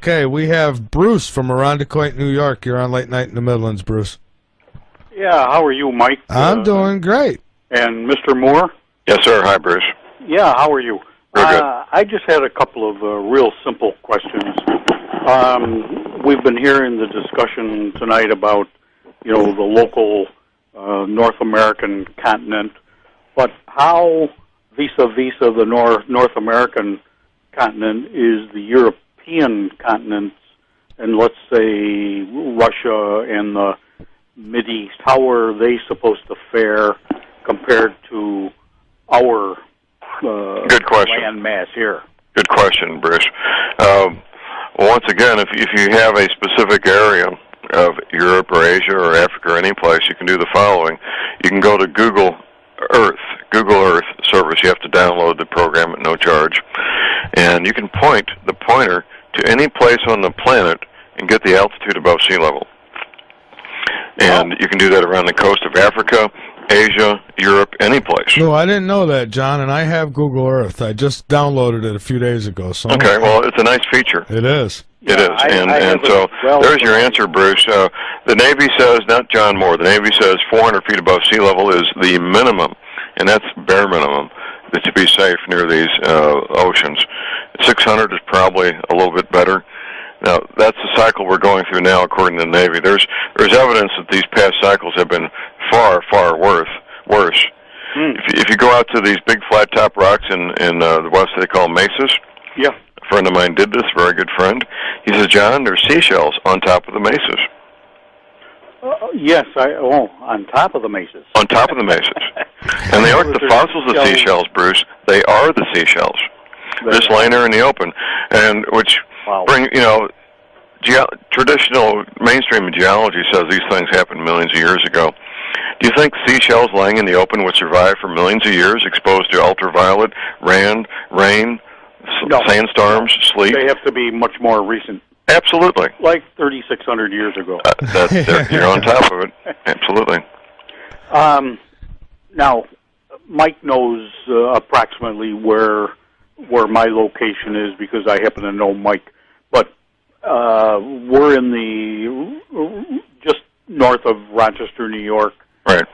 Okay, we have Bruce from Irondequoit, New York. You're on Late Night in the Midlands, Bruce. Yeah, how are you, Mike? I'm doing great. And Mr. Moore? Yes, sir. Hi, Bruce. Yeah, how are you? Very good. I just had a couple of real simple questions. We've been hearing the discussion tonight about, the local North American continent, but how vis-a-vis the North American continent is the European continent, and let's say Russia and the Mideast, how are they supposed to fare compared to our Good question. land mass here? Good question, Bruce. Once again, if you have a specific area of Europe or Asia or Africa or any place, you can do the following. You can go to Google Earth service. You have to download the program at no charge. And you can point the pointer to any place on the planet and get the altitude above sea level. And you can do that around the coast of Africa, Asia, Europe, any place. No, I didn't know that, John, and I have Google Earth. I just downloaded it a few days ago. So okay, well, it's a nice feature. It is. It is. And so there's your answer, Bruce. The Navy says, not John Moore, the Navy says 400 feet above sea level is the minimum, and that's bare minimum, to be safe near these oceans. 600 is probably a little bit better. Now, that's the cycle we're going through now, according to the Navy. There's evidence that these past cycles have been far, far worse. If you go out to these big flat-top rocks in the west, they call mesas. Yeah. A friend of mine did this, very good friend. He says, John, there's seashells on top of the mesas. Yes, on top of the mesas. On top of the mesas. And they aren't the fossils of seashells, Bruce. They are the seashells. Just laying there in the open. And which bring, traditional mainstream geology says these things happened millions of years ago. Do you think seashells laying in the open would survive for millions of years exposed to ultraviolet, rain, sandstorms, sleet? They have to be much more recent. Absolutely. Like 3,600 years ago. You're on top of it. Absolutely. Now, Mike knows approximately where my location is because I happen to know Mike. But we're in the just north of Rochester, New York. Right.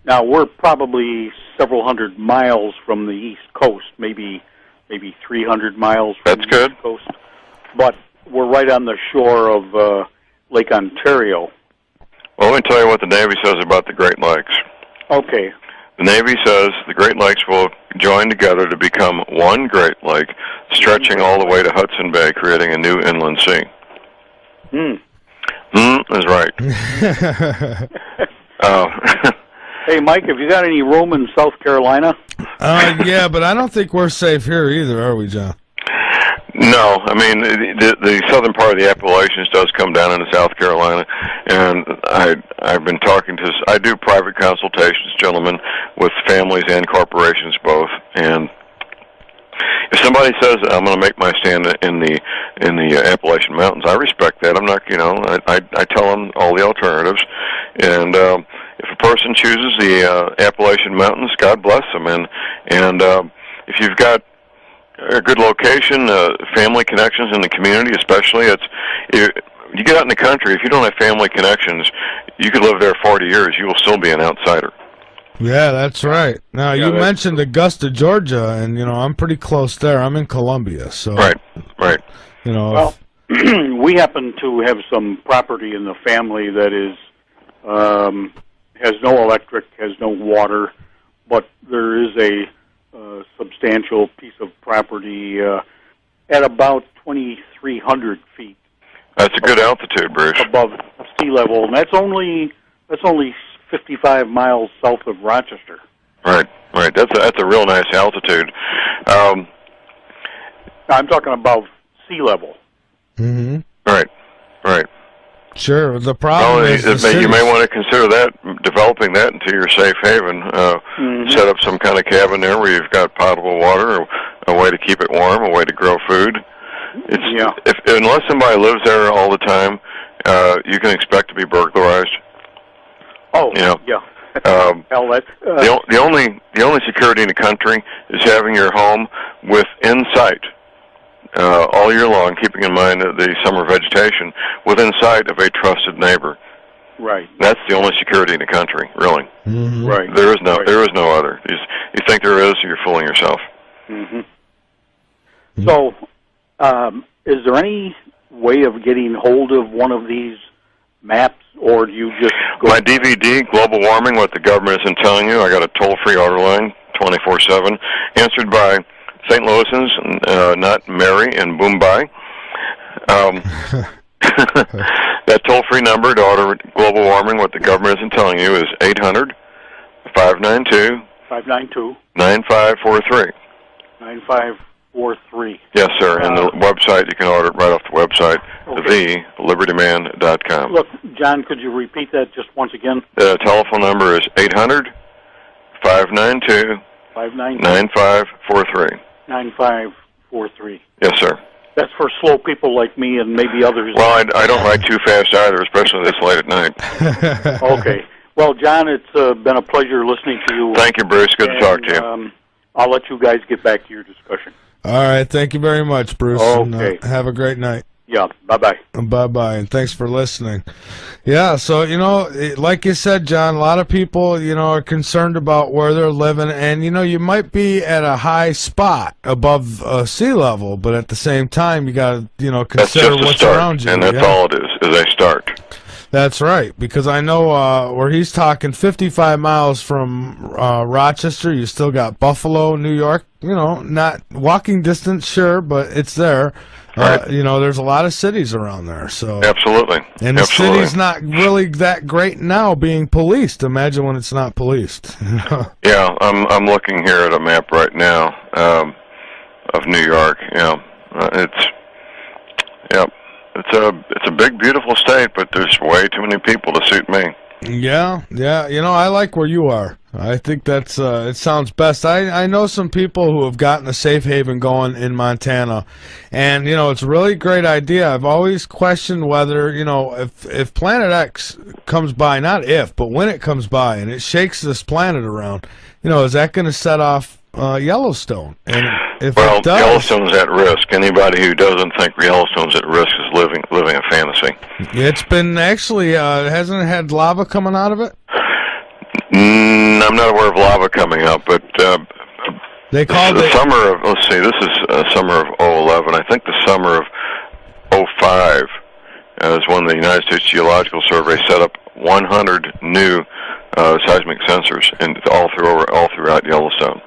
Now we're probably several hundred miles from the East Coast, maybe 300 miles from That's the good. East Coast. But we're right on the shore of Lake Ontario. Well, let me tell you what the Navy says about the Great Lakes. Okay. The Navy says the Great Lakes will join together to become one Great Lake, stretching all the way to Hudson Bay, creating a new inland sea. Is right. Hey, Mike, have you got any room in South Carolina? Yeah, but I don't think we're safe here either, are we, John? No, I mean, the southern part of the Appalachians does come down into South Carolina, and I've been talking to, I do private consultations, gentlemen, with families and corporations both, and if somebody says I'm going to make my stand in the Appalachian Mountains, I respect that. I'm not, I tell them all the alternatives, and if a person chooses the Appalachian Mountains, God bless them, and if you've got a good location, family connections in the community, especially. You get out in the country, if you don't have family connections, you could live there 40 years. You will still be an outsider. Yeah, that's right. Now, you mentioned Augusta, Georgia, and, I'm pretty close there. I'm in Columbia, so... Right. Well, we happen to have some property in the family that is has no electric, has no water, but there is a substantial piece of property at about 2,300 feet. That's a good altitude, Bruce. Above sea level, and that's only 55 miles south of Rochester. Right. That's a real nice altitude. I'm talking above sea level. Mm-hmm. Right. Sure. The problem is you may want to consider developing that into your safe haven. Set up some kind of cabin there where you've got potable water, or a way to keep it warm, a way to grow food. Unless somebody lives there all the time, you can expect to be burglarized. Oh, yeah. The only security in the country is having your home with insight. all year long, keeping in mind the summer vegetation within sight of a trusted neighbor. Right. That's the only security in the country, really. Mm-hmm. Right. There is no, right. there is no other. You think there is, you're fooling yourself. Mm-hmm. So, is there any way of getting hold of one of these maps, or do you just go... My DVD, Global Warming, What the Government Isn't Telling You, I got a toll-free order line, 24/7, answered by St. Louisans, not Mary and Mumbai. That toll-free number to order Global Warming, What the Government Isn't Telling You, is 800-592... 9543. 9543. Yes, sir. And the website, you can order it right off the website, okay. thelibertyman.com. Look, John, could you repeat that just once again? The telephone number is 800-592... 9543. 9543. Yes, sir. That's for slow people like me and maybe others. Well, I don't write too fast either, especially this late at night. Okay. Well, John, it's been a pleasure listening to you. Thank you, Bruce. Good to talk to you. I'll let you guys get back to your discussion. All right. Thank you very much, Bruce. Okay. And, have a great night. Yeah. Bye-bye. Bye-bye, and thanks for listening. Yeah, so, like you said, John, a lot of people, are concerned about where they're living, and, you might be at a high spot above sea level, but at the same time, you got to, consider what's around you. And that's all it is a start. That's right, because I know where he's talking 55 miles from Rochester, you still got Buffalo, New York, not walking distance, sure, but it's there. Right. There's a lot of cities around there. So absolutely. And the city's not really that great now being policed. Imagine when it's not policed. Yeah, I'm looking here at a map right now of New York. It's a big, beautiful state, but there's way too many people to suit me. Yeah. I like where you are. I think that's it sounds best. I know some people who have gotten a safe haven going in Montana, and it's a really great idea. I've always questioned whether if Planet X comes by, not if, but when it comes by and it shakes this planet around, is that going to set off Yellowstone? And if it does, Yellowstone's at risk. Anybody who doesn't think Yellowstone's at risk is living a fantasy. It's been actually hasn't it had lava coming out of it? I'm not aware of lava coming up, but they called the summer of, let's see, this is summer of 2011. I think the summer of 2005 is when the United States Geological Survey set up 100 new seismic sensors all throughout Yellowstone.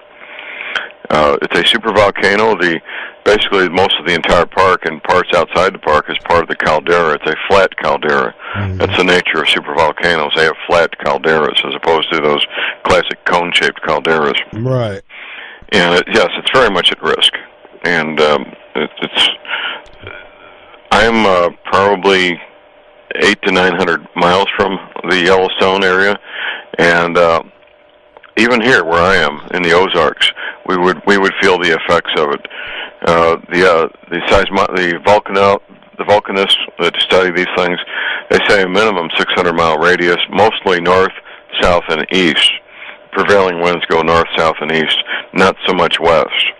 It's a supervolcano. Basically, most of the entire park and parts outside the park is part of the caldera. It's a flat caldera. Mm-hmm. That's the nature of supervolcanoes. They have flat calderas as opposed to those classic cone-shaped calderas. Right. And yes, it's very much at risk. And I'm probably 800 to 900 miles from the Yellowstone area, and even here, where I am in the Ozarks, we would feel the effects of it. The volcanists that study these things, they say a minimum 600-mile radius, mostly north, south, and east. Prevailing winds go north, south, and east, not so much west.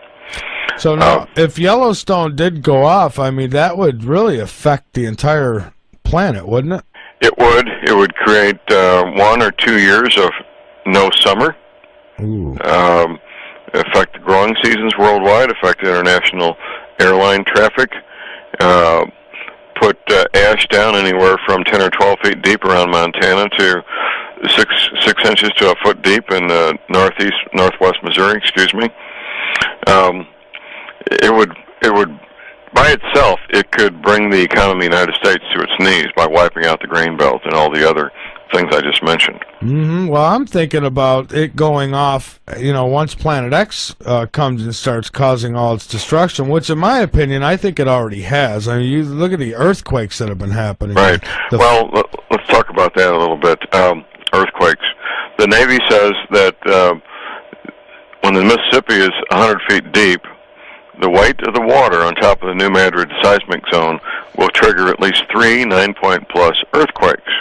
So now, if Yellowstone did go off, that would really affect the entire planet, wouldn't it? It would. It would create 1 or 2 years of no summer. Ooh. Affect the growing seasons worldwide, affect international airline traffic, put ash down anywhere from 10 or 12 feet deep around Montana to 6 inches to a foot deep in northwest Missouri, It would, by itself, it could bring the economy of the United States to its knees by wiping out the grain belt and all the other things I just mentioned. Mm-hmm. Well, I'm thinking about it going off, once Planet X comes and starts causing all its destruction, which in my opinion, I think it already has. You look at the earthquakes that have been happening. Right. Well, let's talk about that a little bit. Earthquakes. The Navy says that when the Mississippi is 100 feet deep, the weight of the water on top of the New Madrid seismic zone will trigger at least 3 9-point plus earthquakes.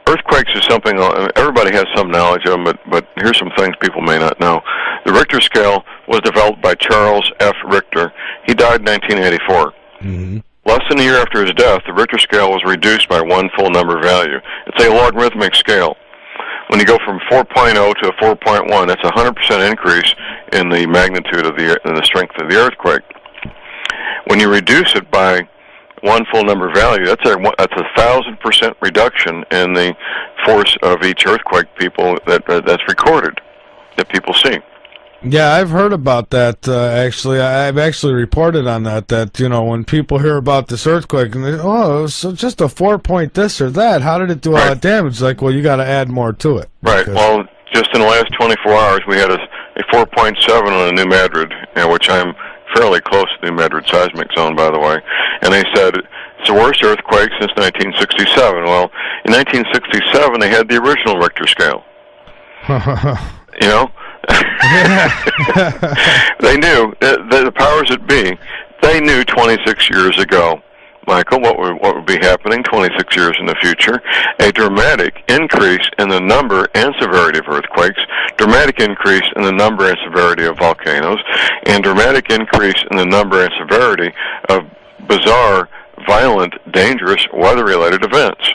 Earthquakes is something everybody has some knowledge of, but here's some things people may not know. The Richter scale was developed by Charles F. Richter. He died in 1984. Mm-hmm. Less than a year after his death, the Richter scale was reduced by one full number value. It's a logarithmic scale. When you go from 4.0 to a 4.1, that's a 100% increase in the magnitude of the strength of the earthquake. When you reduce it by one full number value, that's a 1,000% reduction in the force of each earthquake that's recorded, that people see. Yeah, I've heard about that, actually. I've actually reported on that, you know, when people hear about this earthquake, and they, oh, so just a 4-point this or that, how did it do all that damage? Like, well, you got to add more to it. Right. Well, just in the last 24 hours, we had a 4.7 on a New Madrid, which I'm fairly close to the New Madrid seismic zone, by the way. And they said it's the worst earthquake since 1967. Well, in 1967, they had the original Richter scale. You know? They knew, the powers that be, they knew 26 years ago, Michael, what would be happening 26 years in the future. A dramatic increase in the number and severity of earthquakes, dramatic increase in the number and severity of volcanoes, and dramatic increase in the number and severity of bizarre, violent, dangerous, weather-related events.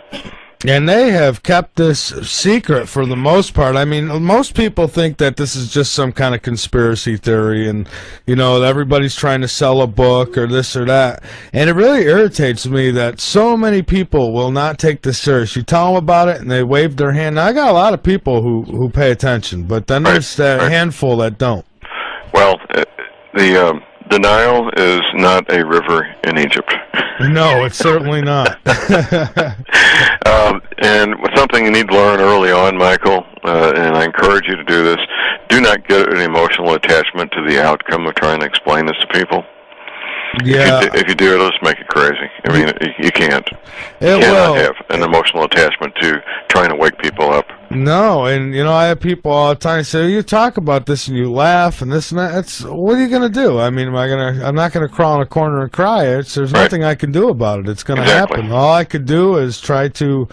And they have kept this secret for the most part. I mean, most people think that this is just some kind of conspiracy theory and, you know, everybody's trying to sell a book or this or that. And it really irritates me that so many people will not take this serious. You tell them about it and they wave their hand. Now, I got a lot of people who pay attention, but then there's that handful that don't. Well, the Nile is not a river in Egypt. No, it's certainly not. And something you need to learn early on, Michael, and I encourage you to do this, do not get an emotional attachment to the outcome of trying to explain this to people. Yeah. If you do, it'll just make it crazy. I mean, you can't. It cannot will. have an emotional attachment to trying to wake people up. No, and you know, I have people all the time say, you talk about this and you laugh and this and that. It's, what are you going to do? I mean, I'm not going to crawl in a corner and cry. There's nothing I can do about it. It's going to happen. All I could do is try to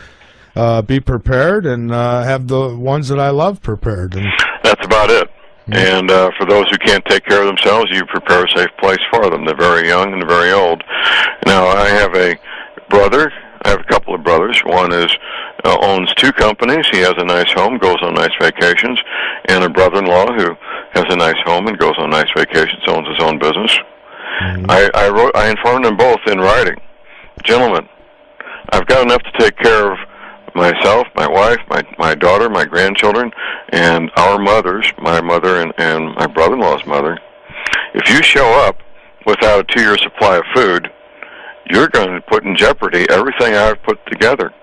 be prepared and have the ones that I love prepared. And that's about it. And for those who can't take care of themselves, you prepare a safe place for them. They're very young and they're very old. Now, I have a brother. I have a couple of brothers. One owns 2 companies. He has a nice home, goes on nice vacations, and a brother-in-law who has a nice home and goes on nice vacations, owns his own business. Mm-hmm. I informed them both in writing, gentlemen, I've got enough to take care of myself, my wife, my daughter, my grandchildren, and our mothers, my mother and my brother-in-law's mother. If you show up without a 2-year supply of food, you're going to put in jeopardy everything I've put together.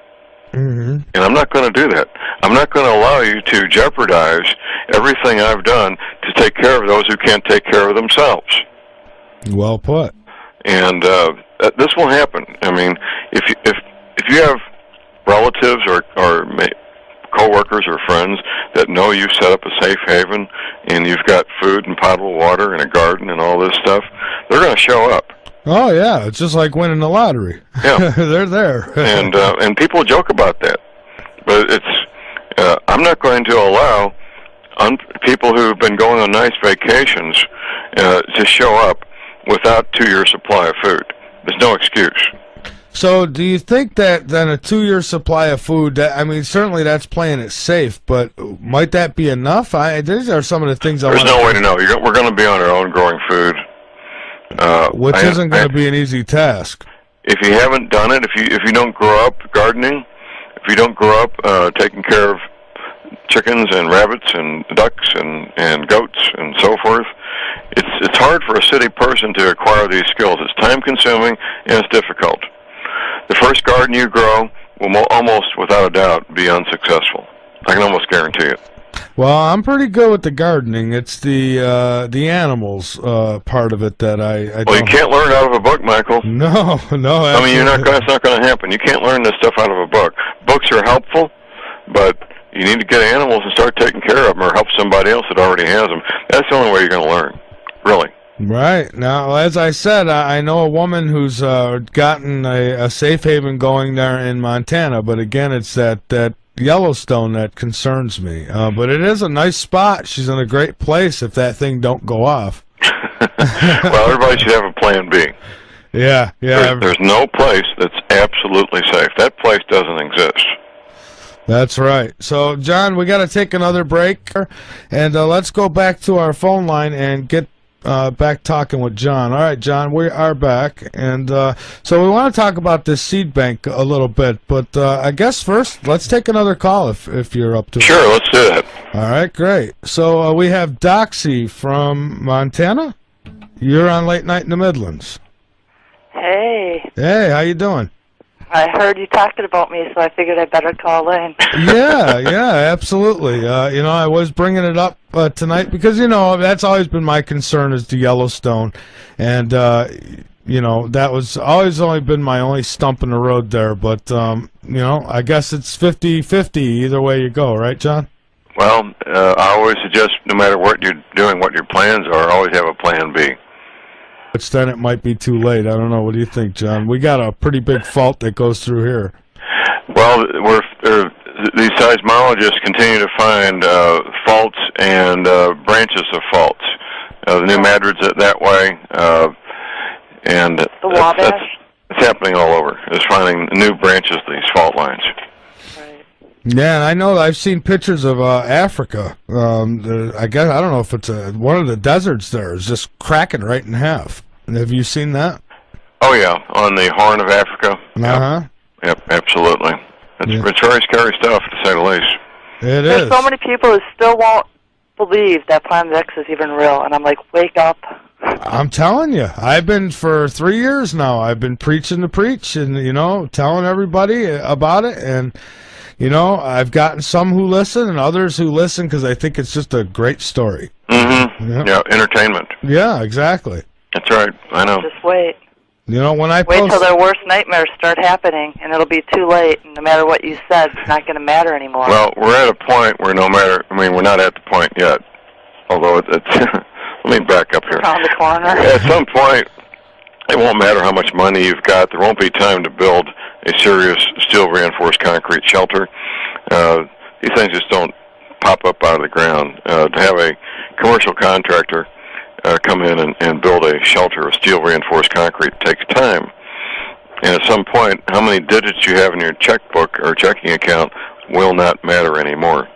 Mm-hmm. And I'm not going to do that. I'm not going to allow you to jeopardize everything I've done to take care of those who can't take care of themselves. Well put. And this will happen. I mean, if you have relatives or co-workers or friends that know you've set up a safe haven and you've got food and potable water and a garden and all this stuff, they're going to show up. Oh yeah, it's just like winning the lottery. Yeah, they're there. and people joke about that, but it's I'm not going to allow people who've been going on nice vacations to show up without 2-year supply of food. There's no excuse. So, do you think that then a 2-year supply of food? I mean, certainly that's playing it safe, but might that be enough? These are some of the things There's no way to know. We're going to be on our own growing food. Which isn't going to be an easy task. If you haven't done it, if you don't grow up gardening, if you don't grow up taking care of chickens and rabbits and ducks and goats and so forth, it's hard for a city person to acquire these skills. It's time consuming and it's difficult. The first garden you grow will almost without a doubt be unsuccessful. I can almost guarantee it. Well, I'm pretty good with the gardening. It's the animals part of it that I Well, you can't learn out of a book, Michael. No. I mean, it's not going to happen. You can't learn this stuff out of a book. Books are helpful, but you need to get animals and start taking care of them or help somebody else that already has them. That's the only way you're going to learn, really. Right. Now, as I said, I know a woman who's gotten a safe haven going there in Montana, but again, it's that Yellowstone that concerns me. But it is a nice spot. She's in a great place if that thing don't go off. Well, everybody should have a plan B. Yeah. There's no place that's absolutely safe. That place doesn't exist. That's right. So, John, we got to take another break, and let's go back to our phone line and get back talking with John. All right, John, we are back, and so we want to talk about this seed bank a little bit, but I guess first, let's take another call if you're up to it. Sure, let's do that. All right, great. So we have Doxy from Montana. You're on Late Night in the Midlands. Hey. Hey, how you doing? I heard you talking about me, so I figured I'd better call in. Yeah, absolutely. I was bringing it up tonight because, that's always been my concern is the Yellowstone. And, that was always only been my only stump in the road there. But, I guess it's 50-50 either way you go, right, John? Well, I always suggest no matter what you're doing, what your plans are, always have a plan B. Which then it might be too late. I don't know. What do you think, John? We got a pretty big fault that goes through here. Well, these seismologists continue to find faults and branches of faults. The New Madrid's that way, and the Wabash. It's happening all over. It's finding new branches of these fault lines. Right. Yeah, and I know I've seen pictures of Africa. I guess I don't know if it's one of the deserts there is just cracking right in half. Have you seen that? Oh yeah, on the Horn of Africa. Yep, absolutely. It's very scary stuff, to say the least. There's so many people who still won't believe that Planet X is even real, and I'm like, wake up. I'm telling you, I've been for 3 years now. I've been preaching the preach, and telling everybody about it, and I've gotten some who listen and others who listen because I think it's just a great story. Mm-hmm. Yep. Yeah, entertainment. Yeah, exactly. That's right. I know. Just wait. When I wait till their worst nightmares start happening, and it'll be too late. And no matter what you said, it's not going to matter anymore. Well, we're at a point where we're not at the point yet. Although it's let me back up here. Around the corner. At some point, it won't matter how much money you've got. There won't be time to build a serious steel-reinforced concrete shelter. These things just don't pop up out of the ground. To have a commercial contractor come in and build a shelter of steel-reinforced concrete takes time. And at some point, how many digits you have in your checkbook or checking account will not matter anymore.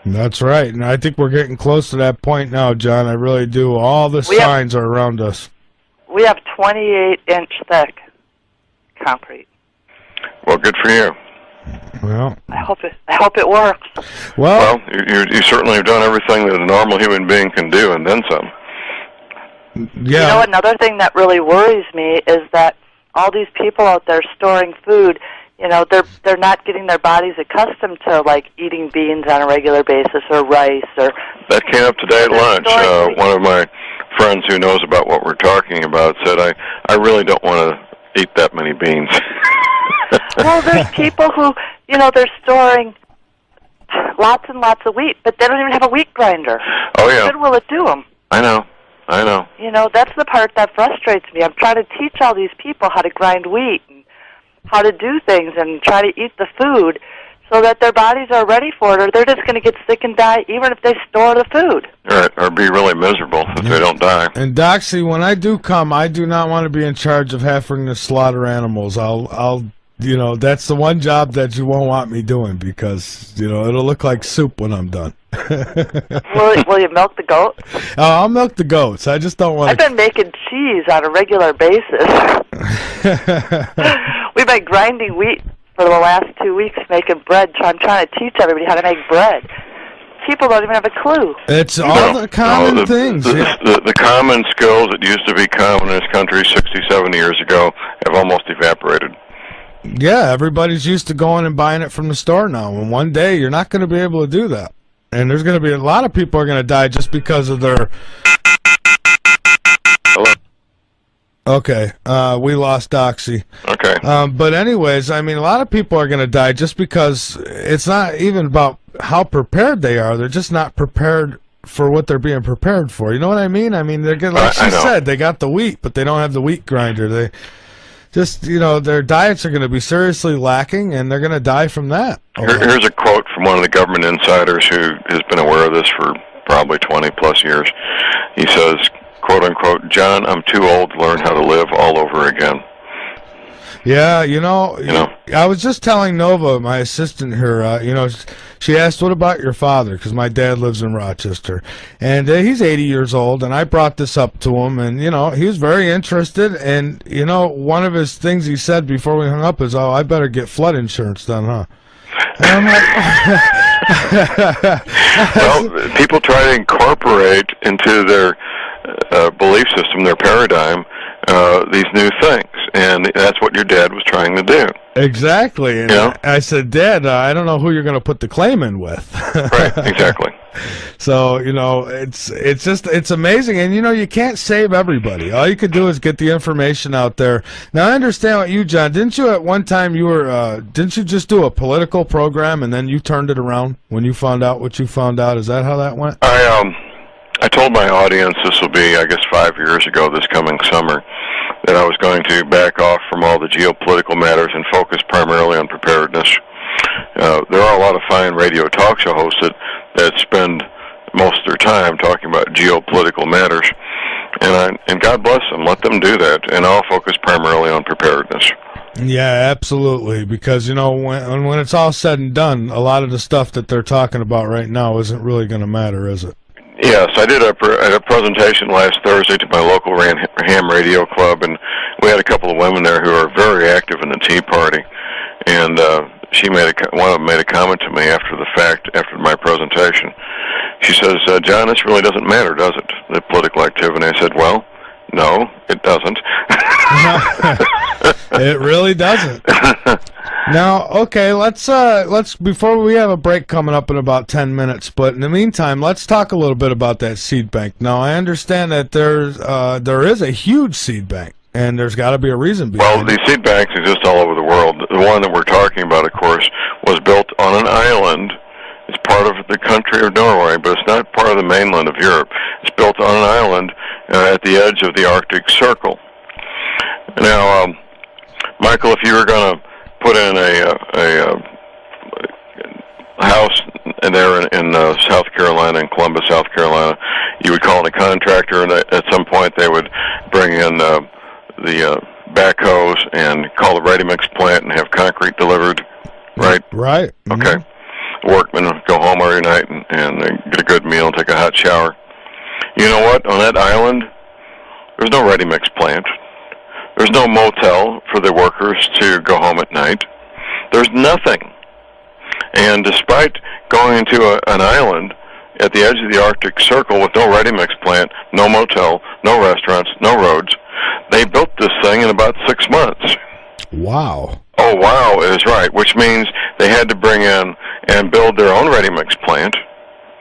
That's right. And I think we're getting close to that point now, John. I really do. All the signs are around us. We have 28-inch thick concrete. Well, good for you. Well, I hope it works. Well, you certainly have done everything that a normal human being can do, and then some. Yeah. Another thing that really worries me is that all these people out there storing food, they're not getting their bodies accustomed to eating beans on a regular basis or rice or. That came up today at lunch. One of my friends who knows about what we're talking about said, "I really don't want to eat that many beans." Well, there's people who, they're storing lots and lots of wheat, but they don't even have a wheat grinder. Oh yeah. What good will it do them? I know. That's the part that frustrates me. I'm trying to teach all these people how to grind wheat and how to do things and try to eat the food so that their bodies are ready for it, or they're just going to get sick and die even if they store the food. Right, or be really miserable if they don't die. And Doxy, when I do come, I do not want to be in charge of having to slaughter animals. I'll that's the one job that you won't want me doing because, it'll look like soup when I'm done. Will you milk the goat? Oh, I'll milk the goats. I just don't want I've been making cheese on a regular basis. We've been grinding wheat for the last 2 weeks making bread. So I'm trying to teach everybody how to make bread. People don't even have a clue. It's all the common things. The common skills that used to be common in this country 60, 70 years ago have almost evaporated. Yeah, everybody's used to going and buying it from the store now, and one day you're not going to be able to do that. And there's going to be a lot of people are going to die just because of their... Hello? Okay, we lost Doxy. Okay. But anyways, a lot of people are going to die just because it's not even about how prepared they are. They're just not prepared for what they're being prepared for. You know what I mean? They're getting, like she said, they got the wheat, but they don't have the wheat grinder. just, their diets are going to be seriously lacking, and they're going to die from that. Here's a quote from one of the government insiders who has been aware of this for probably 20-plus years. He says, quote unquote, "John, I'm too old to learn how to live all over again." Yeah, I was just telling Nova, my assistant here, she asked, "What about your father?" Because my dad lives in Rochester. And he's 80 years old, and I brought this up to him, and, he was very interested. And, one of his things he said before we hung up is, "Oh, I better get flood insurance done, huh?" And I'm like, well, people try to incorporate into their belief system, their paradigm, these new things, and that's what your dad was trying to do. Exactly. And I said, "Dad, I don't know who you're going to put the claim in with." Right, exactly. So, it's amazing. And, you can't save everybody. All you could do is get the information out there. Now, I understand what you, John, didn't you at one time didn't you just do a political program and then you turned it around when you found out what you found out? Is that how that went? I told my audience, this will be, I guess, 5 years ago this coming summer, that I was going to back off from all the geopolitical matters and focus primarily on preparedness. There are a lot of fine radio talk show hosts that spend most of their time talking about geopolitical matters, and God bless them, let them do that, and I'll focus primarily on preparedness. Yeah, absolutely, because, when it's all said and done, a lot of the stuff that they're talking about right now isn't really going to matter, is it? Yes, I did a presentation last Thursday to my local ham radio club, and we had a couple of women there who are very active in the Tea Party, and one of them made a comment to me after the fact, after my presentation. She says, "John, this really doesn't matter, does it, the political activity?" I said, "Well, no, it doesn't." It really doesn't. Now, okay, let's before we have a break coming up in about 10 minutes, but in the meantime, let's talk a little bit about that seed bank. Now, I understand that there is a huge seed bank, and there's got to be a reason behind it. Well, these seed banks exist all over the world. The one that we're talking about, of course, was built on an island. It's part of the country of Norway, but it's not part of the mainland of Europe. It's built on an island at the edge of the Arctic Circle. Now, Michael, if you were going to put in a house there in South Carolina, in Columbus, South Carolina, you would call in a contractor, and at some point they would bring in the backhoes and call the ready-mix plant and have concrete delivered, right? Right. Mm-hmm. Okay. Workmen go home every night and get a good meal and take a hot shower. You know what? On that island, there's no ready-mix plant. There's no motel for the workers to go home at night. There's nothing. And despite going into an island at the edge of the Arctic Circle with no ready-mix plant, no motel, no restaurants, no roads, they built this thing in about 6 months. Wow. Oh, wow is right, which means they had to bring in and build their own ready-mix plant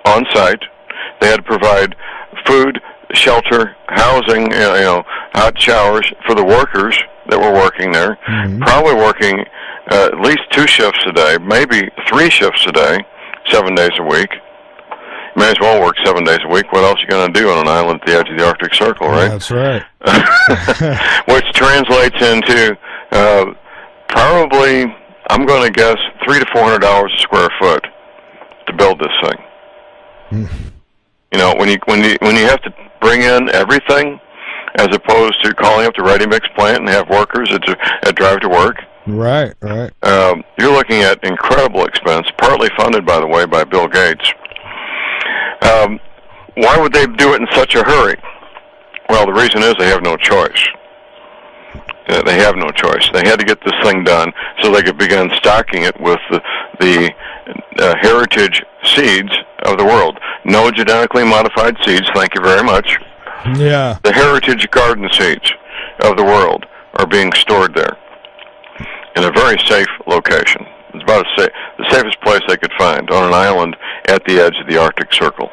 on site. They had to provide food, shelter, housing, hot showers for the workers that were working there, probably working at least 2 shifts a day, maybe 3 shifts a day, 7 days a week. You may as well work 7 days a week. What else are you going to do on an island at the edge of the Arctic Circle, right? That's right. Which translates into probably, I'm going to guess, $300 to $400 a square foot to build this thing. When you have to bring in everything, as opposed to calling up the ready-mix plant and have workers that drive to work. Right. You're looking at incredible expense, partly funded, by the way, by Bill Gates. Why would they do it in such a hurry? Well, the reason is they have no choice. They have no choice. They had to get this thing done so they could begin stocking it with the heritage seeds of the world. No genetically modified seeds, thank you very much. Yeah. The heritage garden seeds of the world are being stored there in a very safe location. It's about the safest place they could find, on an island at the edge of the Arctic Circle.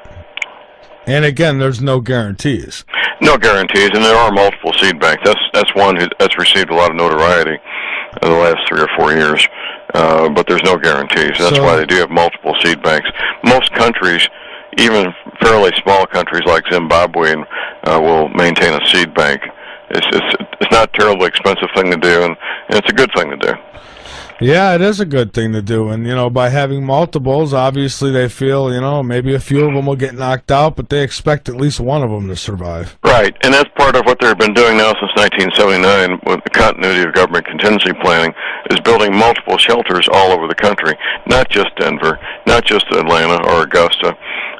And again, there's no guarantees. No guarantees, and there are multiple seed banks. That's one that's received a lot of notoriety in the last 3 or 4 years, but there's no guarantees. That's why they do have multiple seed banks. Most countries, even fairly small countries like Zimbabwe, will maintain a seed bank It's not a terribly expensive thing to do, and it's a good thing to do. Yeah, it is a good thing to do, and by having multiples, obviously they feel maybe a few of them will get knocked out, but they expect at least one of them to survive. Right, and that's part of what they've been doing now since 1979 with the continuity of government contingency planning, is building multiple shelters all over the country, not just Denver, not just Atlanta or Augusta,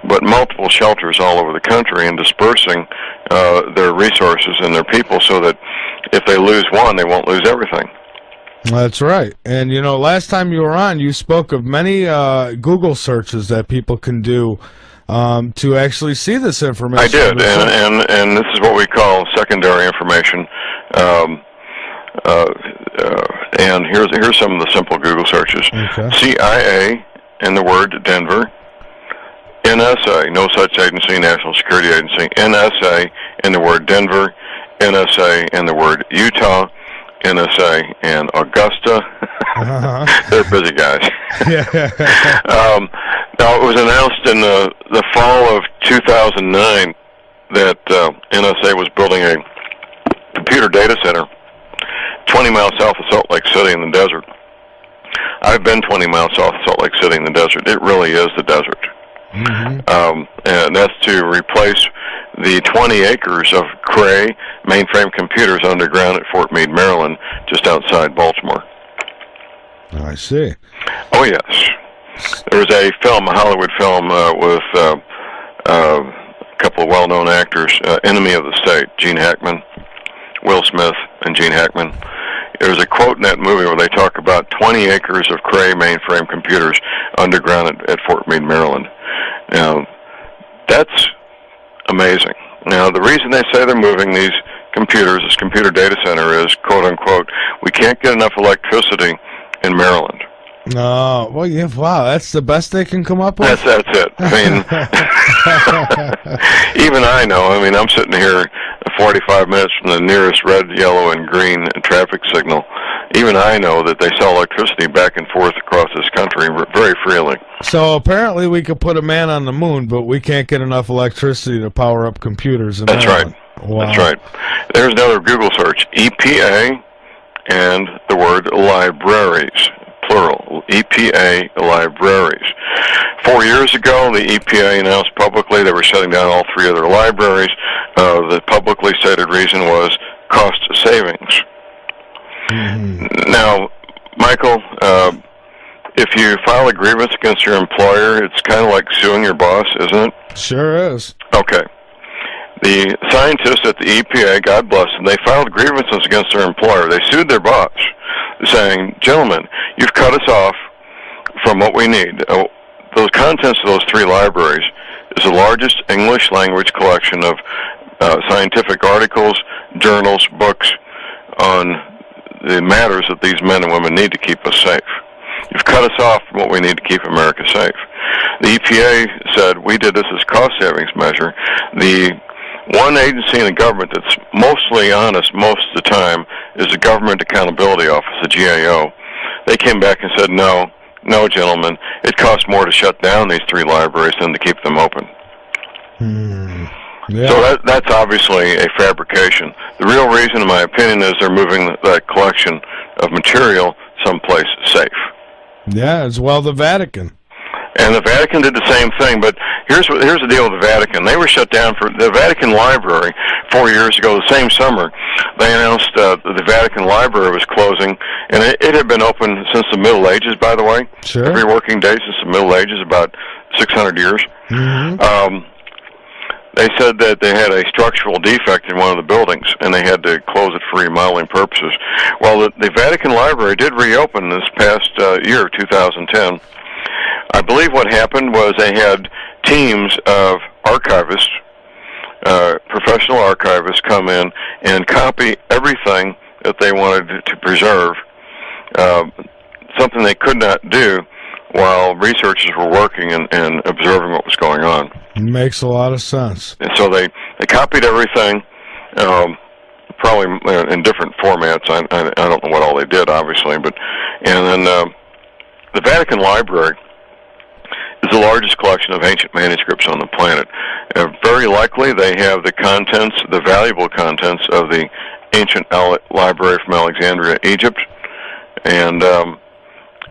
but multiple shelters all over the country, and dispersing their resources and their people so that if they lose one, they won't lose everything. That's right. And, last time you were on, you spoke of many Google searches that people can do to actually see this information. I did, and this is what we call secondary information. And here's some of the simple Google searches. Okay. CIA and the word Denver. NSA, no such agency, National Security Agency. NSA and the word Denver. NSA and the word Utah. NSA and Augusta. They're busy guys. Now, it was announced in the fall of 2009 that NSA was building a computer data center 20 miles south of Salt Lake City in the desert. I've been 20 miles south of Salt Lake City in the desert. It really is the desert. Mm-hmm. And that's to replace the 20 acres of Cray mainframe computers underground at Fort Meade, Maryland, just outside Baltimore. I see. Oh, yes. There was a film, a Hollywood film, with a couple of well-known actors, Enemy of the State, Gene Hackman, Will Smith, and Gene Hackman. There's a quote in that movie where they talk about 20 acres of Cray mainframe computers underground at Fort Meade, Maryland. Now, that's amazing. Now, the reason they say they're moving these computers, this computer data center, is, quote unquote, we can't get enough electricity in Maryland. No, well, yeah, wow, that's the best they can come up with? That's it. I mean, even I know. I mean, I'm sitting here 45 minutes from the nearest red, yellow, and green traffic signal. Even I know that they sell electricity back and forth across this country very freely. So apparently we could put a man on the moon, but we can't get enough electricity to power up computers in Maryland. Right. Wow. That's right. There's another Google search, EPA and the word libraries, plural, EPA libraries. 4 years ago, the EPA announced publicly they were shutting down all three of their libraries. The publicly stated reason was cost savings. Mm-hmm. Now, Michael, if you file a grievance against your employer, it's kind of like suing your boss, isn't it? Sure is. Okay. The scientists at the EPA, God bless them, they filed grievances against their employer. They sued their boss, saying, gentlemen, you've cut us off from what we need. Those contents of those three libraries is the largest English language collection of scientific articles, journals, books on the matters that these men and women need to keep us safe. You've cut us off from what we need to keep America safe. The EPA said we did this as cost savings measure. The one agency in the government that's mostly honest most of the time is the Government Accountability Office, the GAO. They came back and said, no, gentlemen, it costs more to shut down these three libraries than to keep them open. Yeah. So that's obviously a fabrication. The real reason, in my opinion, is they're moving that collection of material someplace safe. Yeah, as well the Vatican. And the Vatican did the same thing, but here's the deal with the Vatican. They were shut down for the Vatican Library 4 years ago, the same summer. They announced the Vatican Library was closing, and it had been open since the Middle Ages, by the way. Sure. Every working day since the Middle Ages, about 600 years. Mm-hmm. They said that they had a structural defect in one of the buildings, and they had to close it for remodeling purposes. Well, the Vatican Library did reopen this past year, 2010. I believe what happened was they had teams of archivists, professional archivists, come in and copy everything that they wanted to preserve, something they could not do while researchers were working and observing what was going on. Makes a lot of sense. And so they copied everything, probably in different formats. I don't know what all they did, obviously, and then the Vatican Library is the largest collection of ancient manuscripts on the planet. Very likely they have the valuable contents of the ancient library from Alexandria, Egypt, and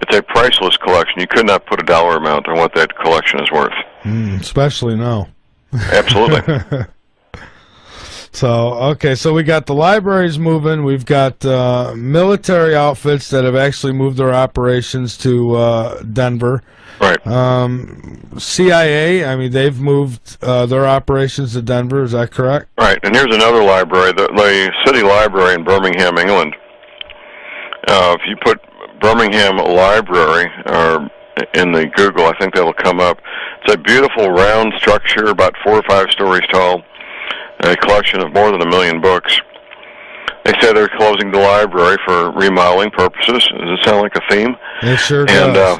it's a priceless collection. You could not put a dollar amount on what that collection is worth. Especially now. Absolutely. So, okay, so we got the libraries moving. We've got military outfits that have actually moved their operations to Denver. Right. CIA, I mean, they've moved their operations to Denver. Is that correct? Right, and here's another library, the City Library in Birmingham, England. If you put Birmingham Library or in the Google, I think that'll come up. It's a beautiful round structure, about 4 or 5 stories tall, a collection of more than 1 million books. They say they're closing the library for remodeling purposes. Does it sound like a theme? It sure does.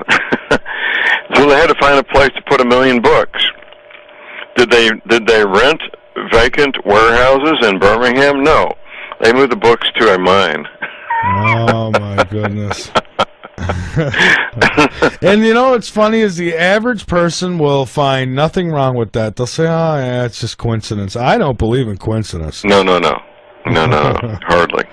So they had to find a place to put 1 million books. Did they rent vacant warehouses in Birmingham? No. They moved the books to a mine. Oh, my goodness. And you know what's funny is the average person will find nothing wrong with that. They'll say, oh, yeah, it's just coincidence. I don't believe in coincidence. No, hardly.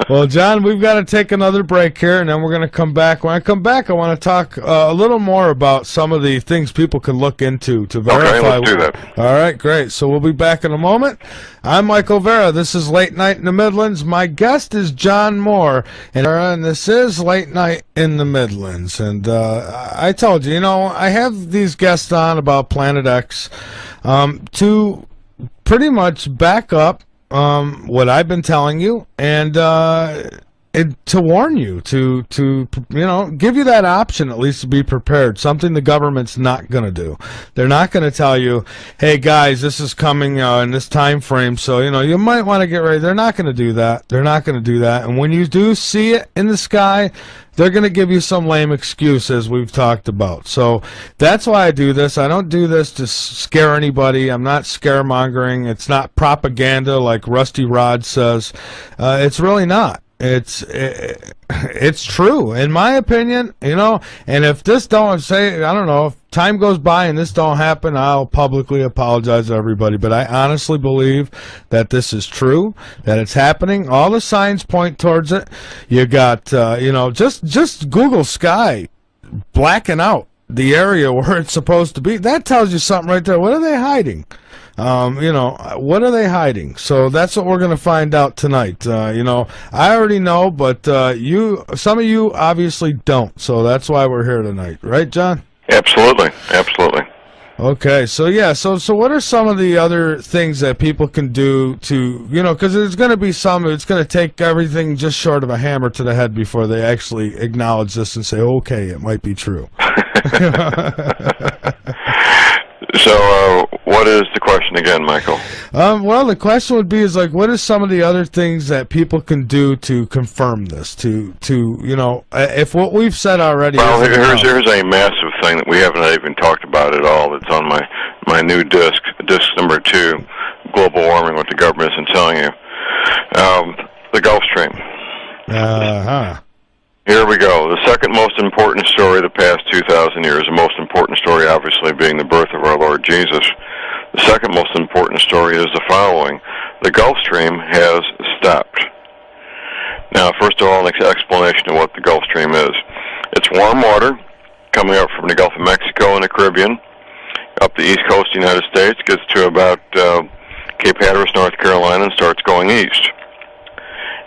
Well, John, we've got to take another break here, and then we're going to come back. When I come back, I want to talk a little more about some of the things people can look into to verify. Okay, let's do that. All right, great. So we'll be back in a moment. I'm Michael Vera. This is Late Night in the Midlands. My guest is John Moore, and this is Late Night in the Midlands. And I told you, I have these guests on about Planet X to pretty much back up what I've been telling you, and to warn you, to give you that option at least to be prepared. Something the government's not going to do. They're not going to tell you, hey guys, this is coming in this time frame, so you might want to get ready. They're not going to do that. They're not going to do that. And when you do see it in the sky, they're going to give you some lame excuse, as we've talked about. So that's why I do this. I don't do this to scare anybody. I'm not scaremongering. It's not propaganda like Rusty Rod says. It's really not. It's true, in my opinion, and if this don't say, I don't know, if time goes by and this don't happen, I'll publicly apologize to everybody, but I honestly believe that this is true, that it's happening. All the signs point towards it. You got, just Google sky blacking out the area where it's supposed to be. That tells you something right there. What are they hiding? What are they hiding? So that's what we're going to find out tonight. I already know, but some of you obviously don't. So that's why we're here tonight. Right, John? Absolutely. Okay, so what are some of the other things that people can do to, because there's going to be it's going to take everything just short of a hammer to the head before they actually acknowledge this and say, okay, it might be true. So, what is the question again, Michael? Well, the question would be what are some of the other things that people can do to confirm this? If what we've said already. Well, here's a massive thing that we haven't even talked about at all. That's on my new disc number 2, Global Warming: What the Government Isn't Telling You. The Gulf Stream. Here we go. The second most important story of the past 2,000 years, the most important story obviously being the birth of our Lord Jesus. The second most important story is the following. The Gulf Stream has stopped. Now, first of all, an explanation of what the Gulf Stream is. It's warm water coming up from the Gulf of Mexico and the Caribbean, up the east coast of the United States, gets to about Cape Hatteras, North Carolina, and starts going east,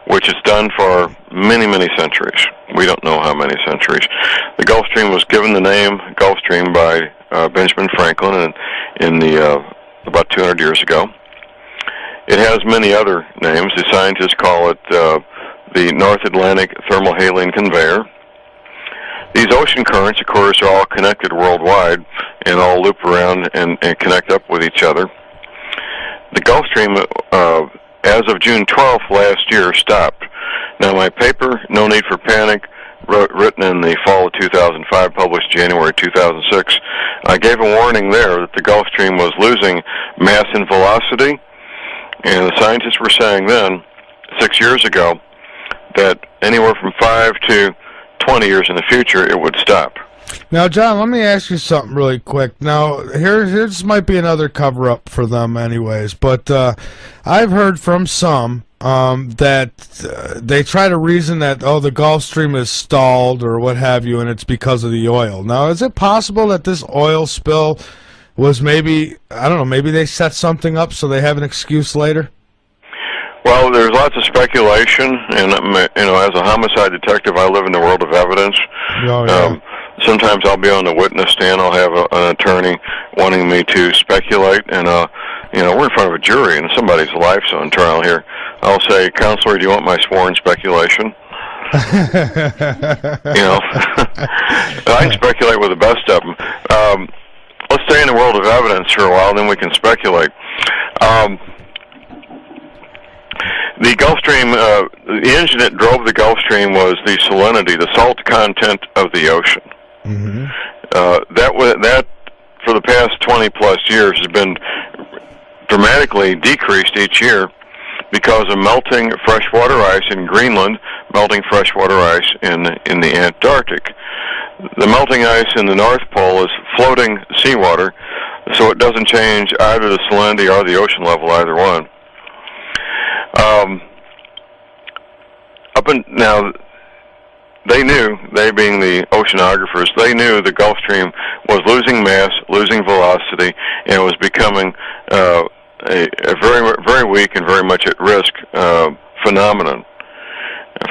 which it's done for many, many centuries. We don't know how many centuries. The Gulf Stream was given the name Gulf Stream by Benjamin Franklin about 200 years ago. It has many other names. The scientists call it the North Atlantic Thermohaline Conveyor. These ocean currents, of course, are all connected worldwide and all loop around and connect up with each other. The Gulf Stream, as of June 12th last year, stopped. Now, my paper, No Need for Panic, written in the fall of 2005, published January 2006, I gave a warning there that the Gulf Stream was losing mass and velocity, and the scientists were saying then, 6 years ago, that anywhere from 5 to 20 years in the future, it would stop. Now, John, let me ask you something really quick. Now, here's might be another cover-up for them anyways, but I've heard from some that they try to reason that, the Gulf Stream is stalled or what have you, and it's because of the oil. Now, is it possible that this oil spill was maybe, I don't know, maybe they set something up so they have an excuse later? Well, there's lots of speculation, and as a homicide detective, I live in the world of evidence. Oh, yeah. Sometimes I'll be on the witness stand. I'll have an attorney wanting me to speculate, and we're in front of a jury, and somebody's life's on trial here. I'll say, "Counselor, do you want my sworn speculation?" I can speculate with the best of them. Let's stay in the world of evidence for a while, then we can speculate. The Gulf Stream, the engine that drove the Gulf Stream was the salinity, the salt content of the ocean. Mm-hmm. That for the past 20 plus years has been dramatically decreased each year because of melting freshwater ice in Greenland, melting freshwater ice in the Antarctic. The melting ice in the North Pole is floating seawater, so it doesn't change either the salinity or the ocean level, either one. Now, they knew, they being the oceanographers, they knew the Gulf Stream was losing mass, losing velocity, and it was becoming a very, very weak and very much at risk phenomenon.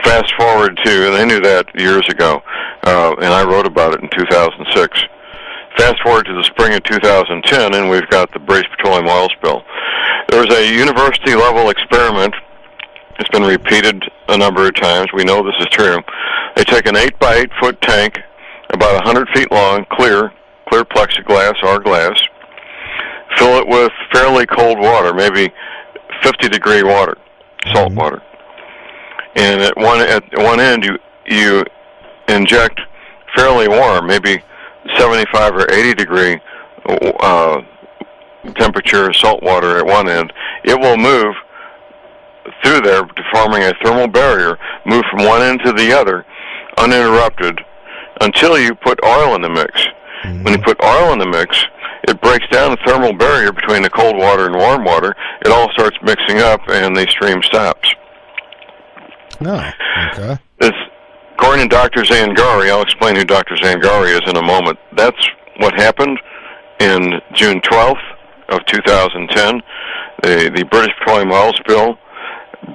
Fast forward to, and they knew that years ago, and I wrote about it in 2006. Fast forward to the spring of 2010, and we've got the British petroleum oil spill. There was a university-level experiment. It's been repeated a number of times. We know this is true. They take an 8 by 8 foot tank, about 100 feet long, clear plexiglass or glass, fill it with fairly cold water, maybe 50-degree water, salt water. And at one end, you inject fairly warm, maybe 75 or 80-degree temperature salt water at one end. It will move through there, forming a thermal barrier, move from one end to the other, uninterrupted, until you put oil in the mix. Mm-hmm. When you put oil in the mix, it breaks down the thermal barrier between the cold water and warm water. It all starts mixing up, and the stream stops. Oh, okay. According to Dr. Zangari, I'll explain who Dr. Zangari is in a moment. That's what happened in June 12th of 2010. The British petroleum oil spill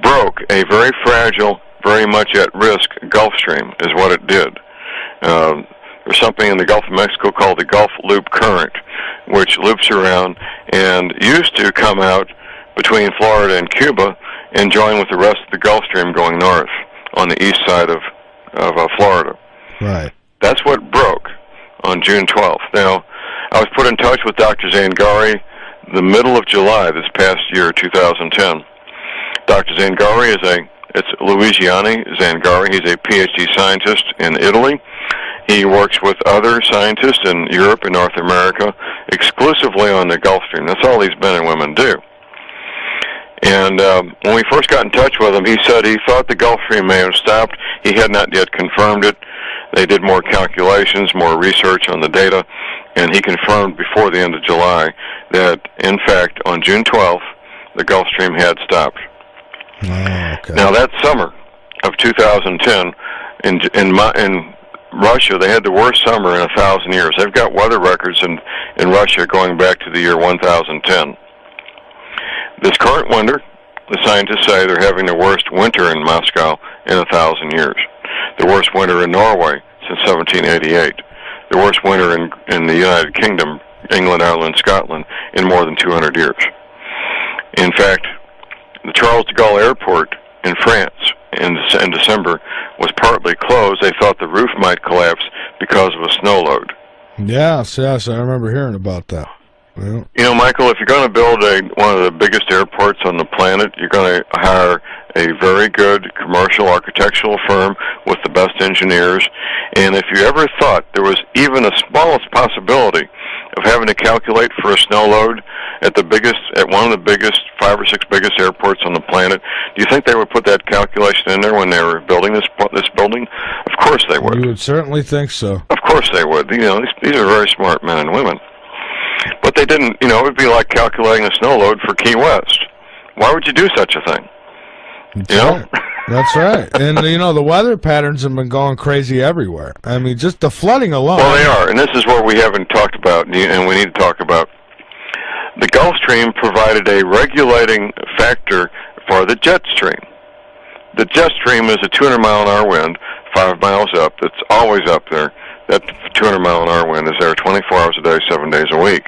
broke a very fragile, very much at risk Gulf Stream, is what it did. There's something in the Gulf of Mexico called the Gulf Loop Current, which loops around and used to come out between Florida and Cuba and join with the rest of the Gulf Stream going north on the east side of Florida. Right. That's what broke on June 12th. Now, I was put in touch with Dr. Zangari the middle of July this past year, 2010. Dr. Zangari it's Luigiani Zangari. He's a PhD scientist in Italy. He works with other scientists in Europe and North America exclusively on the Gulf Stream. That's all these men and women do. And when we first got in touch with him, he said he thought the Gulf Stream may have stopped. He had not yet confirmed it. They did more calculations, more research on the data, and he confirmed before the end of July that, in fact, on June 12th, the Gulf Stream had stopped. Oh, okay. Now, that summer of 2010, in Russia, they had the worst summer in 1,000 years. They've got weather records in Russia going back to the year 1010. This current winter, the scientists say they're having the worst winter in Moscow in 1,000 years. The worst winter in Norway since 1788. The worst winter in the United Kingdom, England, Ireland, Scotland, in more than 200 years. In fact, the Charles de Gaulle Airport in France in December was partly closed. They thought the roof might collapse because of a snow load. Yes, I remember hearing about that. Yeah. You know, Michael, if you're going to build one of the biggest airports on the planet, you're going to hire a very good commercial architectural firm with the best engineers. And if you ever thought there was even a smallest possibility of having to calculate for a snow load at one of the biggest, 5 or 6 biggest airports on the planet, do you think they would put that calculation in there when they were building this building? Of course they would. You would certainly think so. Of course they would. You know, these are very smart men and women. But they didn't, it would be like calculating a snow load for Key West. Why would you do such a thing? You know? That's right. And, the weather patterns have been going crazy everywhere. I mean, just the flooding alone. Well, they are, and this is what we haven't talked about, and we need to talk about. The Gulf Stream provided a regulating factor for the jet stream. The jet stream is a 200-mile-an-hour wind, 5 miles up. That's always up there. That 200-mile-an-hour wind is there 24 hours a day, 7 days a week.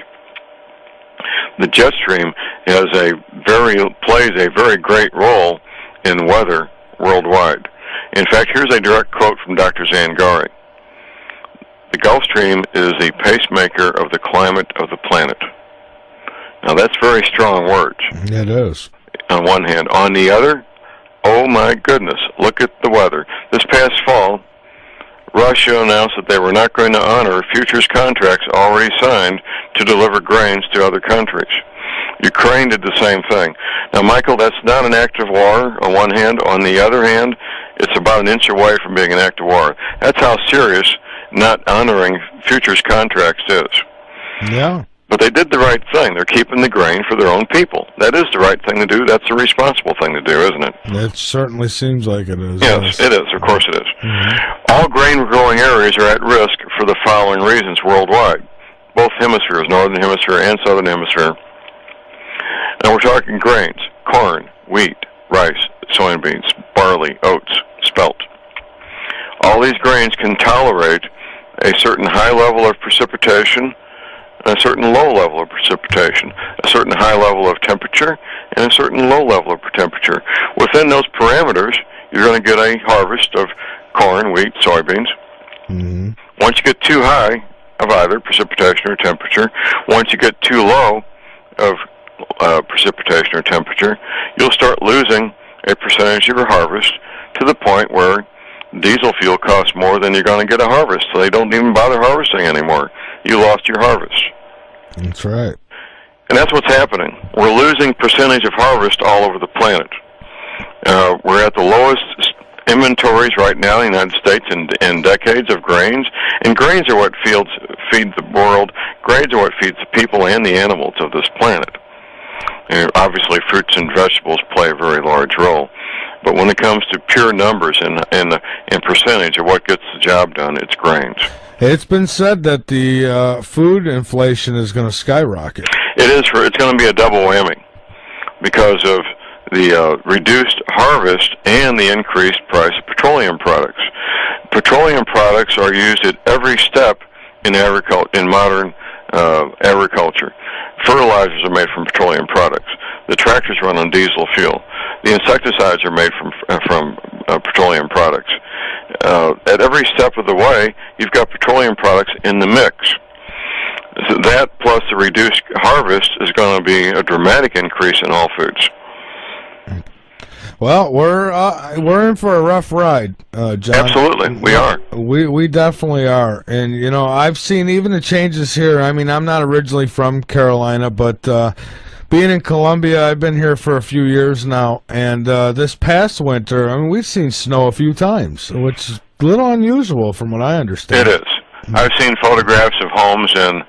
The jet stream plays a very great role in weather worldwide. In fact, here's a direct quote from Dr. Zangari. The Gulf Stream is the pacemaker of the climate of the planet. Now, that's very strong words. It is. On one hand. On the other, oh my goodness, look at the weather. This past fall, Russia announced that they were not going to honor futures contracts already signed to deliver grains to other countries. Ukraine did the same thing. Now, Michael, that's not an act of war on one hand. On the other hand, it's about an inch away from being an act of war. That's how serious not honoring futures contracts is. Yeah. But they did the right thing. They're keeping the grain for their own people. That is the right thing to do. That's the responsible thing to do, isn't it? It certainly seems like it is. Yes, it is. Of course it is. Mm-hmm. All grain-growing areas are at risk for the following reasons worldwide. Both hemispheres, northern hemisphere and southern hemisphere. Now we're talking grains: corn, wheat, rice, soybeans, barley, oats, spelt. All these grains can tolerate a certain high level of precipitation, a certain low level of precipitation, a certain high level of temperature, and a certain low level of temperature. Within those parameters, you're going to get a harvest of corn, wheat, soybeans. Mm-hmm. Once you get too high of either precipitation or temperature, once you get too low of precipitation or temperature, you'll start losing a percentage of your harvest to the point where diesel fuel costs more than you're going to get a harvest. So they don't even bother harvesting anymore. You lost your harvest. That's right. And that's what's happening. We're losing percentage of harvest all over the planet. We're at the lowest inventories right now in the United States in decades of grains. And grains are what feed the world. Grains are what feeds the people and the animals of this planet. And obviously, fruits and vegetables play a very large role. But when it comes to pure numbers and percentage of what gets the job done, it's grains. It's been said that the food inflation is going to skyrocket. It is. It's going to be a double whammy because of the reduced harvest and the increased price of petroleum products. Petroleum products are used at every step in modern agriculture. Fertilizers are made from petroleum products. The tractors run on diesel fuel. The insecticides are made from petroleum products. At every step of the way, you've got petroleum products in the mix. So that plus the reduced harvest is going to be a dramatic increase in all foods. Well, we're in for a rough ride, John. Absolutely, we are. We definitely are, and I've seen even the changes here. I mean, I'm not originally from Carolina, but being in Columbia, I've been here for a few years now, and this past winter, I mean, we've seen snow a few times, which is a little unusual from what I understand. It is. I've seen photographs of homes in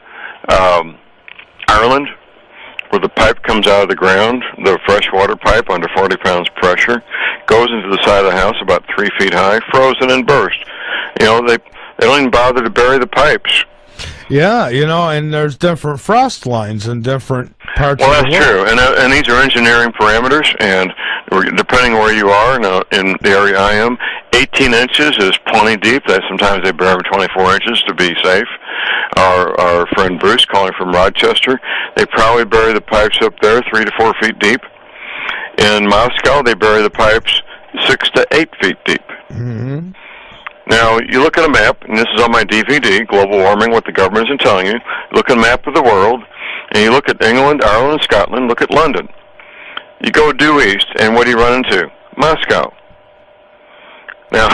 Ireland, where the pipe comes out of the ground, the freshwater pipe under 40 pounds pressure, goes into the side of the house about 3 feet high, frozen and burst. They don't even bother to bury the pipes. Yeah, and there's different frost lines in different parts of the world. Well, that's true, and these are engineering parameters, and depending where you are, in the area I am, 18 inches is plenty deep. Sometimes they bury 24 inches to be safe. Our friend Bruce, calling from Rochester, they probably bury the pipes up there 3 to 4 feet deep. In Moscow, they bury the pipes 6 to 8 feet deep. Mm-hmm. Now, you look at a map, and this is on my DVD, Global Warming, What the Government Isn't Telling You. Look at a map of the world, and you look at England, Ireland, and Scotland, look at London. You go due east, and what do you run into? Moscow. Now,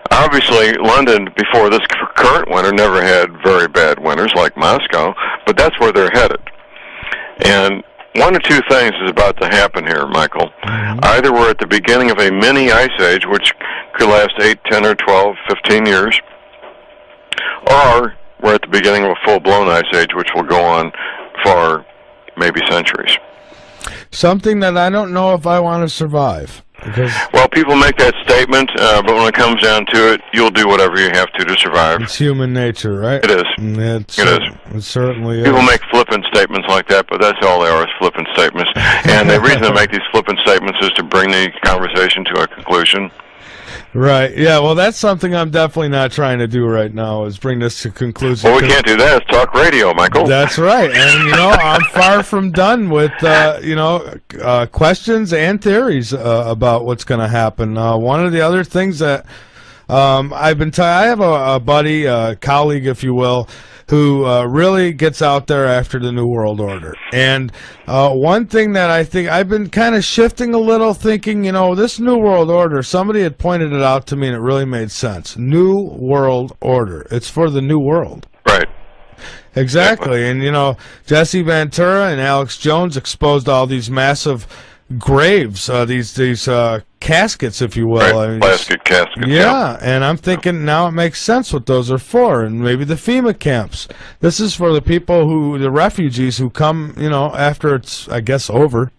obviously, London, before this current winter, never had very bad winters like Moscow, but that's where they're headed. And one or two things is about to happen here, Michael. Mm-hmm. Either we're at the beginning of a mini ice age, which could last 8, 10, or 12, 15 years, or we're at the beginning of a full-blown ice age, which will go on for maybe centuries. something that I don't know if I want to survive. Because well, people make that statement, but when it comes down to it, you'll do whatever you have to survive. it's human nature, right? It is. It is. It certainly is. People make flippant statements like that, but that's all they are, is flippant statements. And the reason they make these flippant statements is to bring the conversation to a conclusion. Right. Yeah. Well, that's something I'm definitely not trying to do right now. Is bring this to conclusion. Well, we can't do that. It's talk radio, Michael. That's right. And I'm far from done with questions and theories about what's going to happen. One of the other things that I've been I have a buddy, a colleague, if you will, who really gets out there after the New World Order. And one thing that I think I've been kind of shifting a little, thinking, this New World Order, somebody had pointed it out to me and it really made sense. New World Order. It's for the new world. Right. Exactly. And, Jesse Ventura and Alex Jones exposed all these massive graves, these caskets, if you will. Right. I mean, Plastic caskets. yeah, and I'm thinking now it makes sense what those are for, and maybe the FEMA camps. This is for the people the refugees who come, after it's, I guess, over.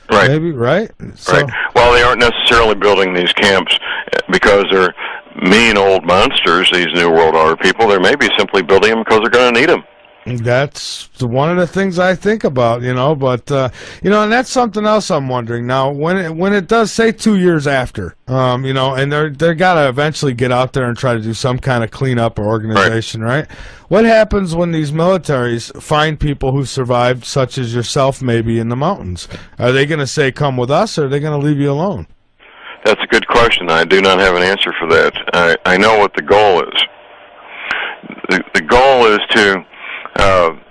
Right. Maybe, right? Right. Well, they aren't necessarily building these camps because they're mean old monsters, these New World Order people. They may be simply building them because they're going to need them. That's one of the things I think about, but, and that's something else I'm wondering. Now, when it does say 2 years after, and they're got to eventually get out there and try to do some kind of cleanup or organization, right? What happens when these militaries find people who survived, such as yourself, maybe in the mountains? Are they going to say, come with us, or are they going to leave you alone? That's a good question. I do not have an answer for that. I know what the goal is. The goal is to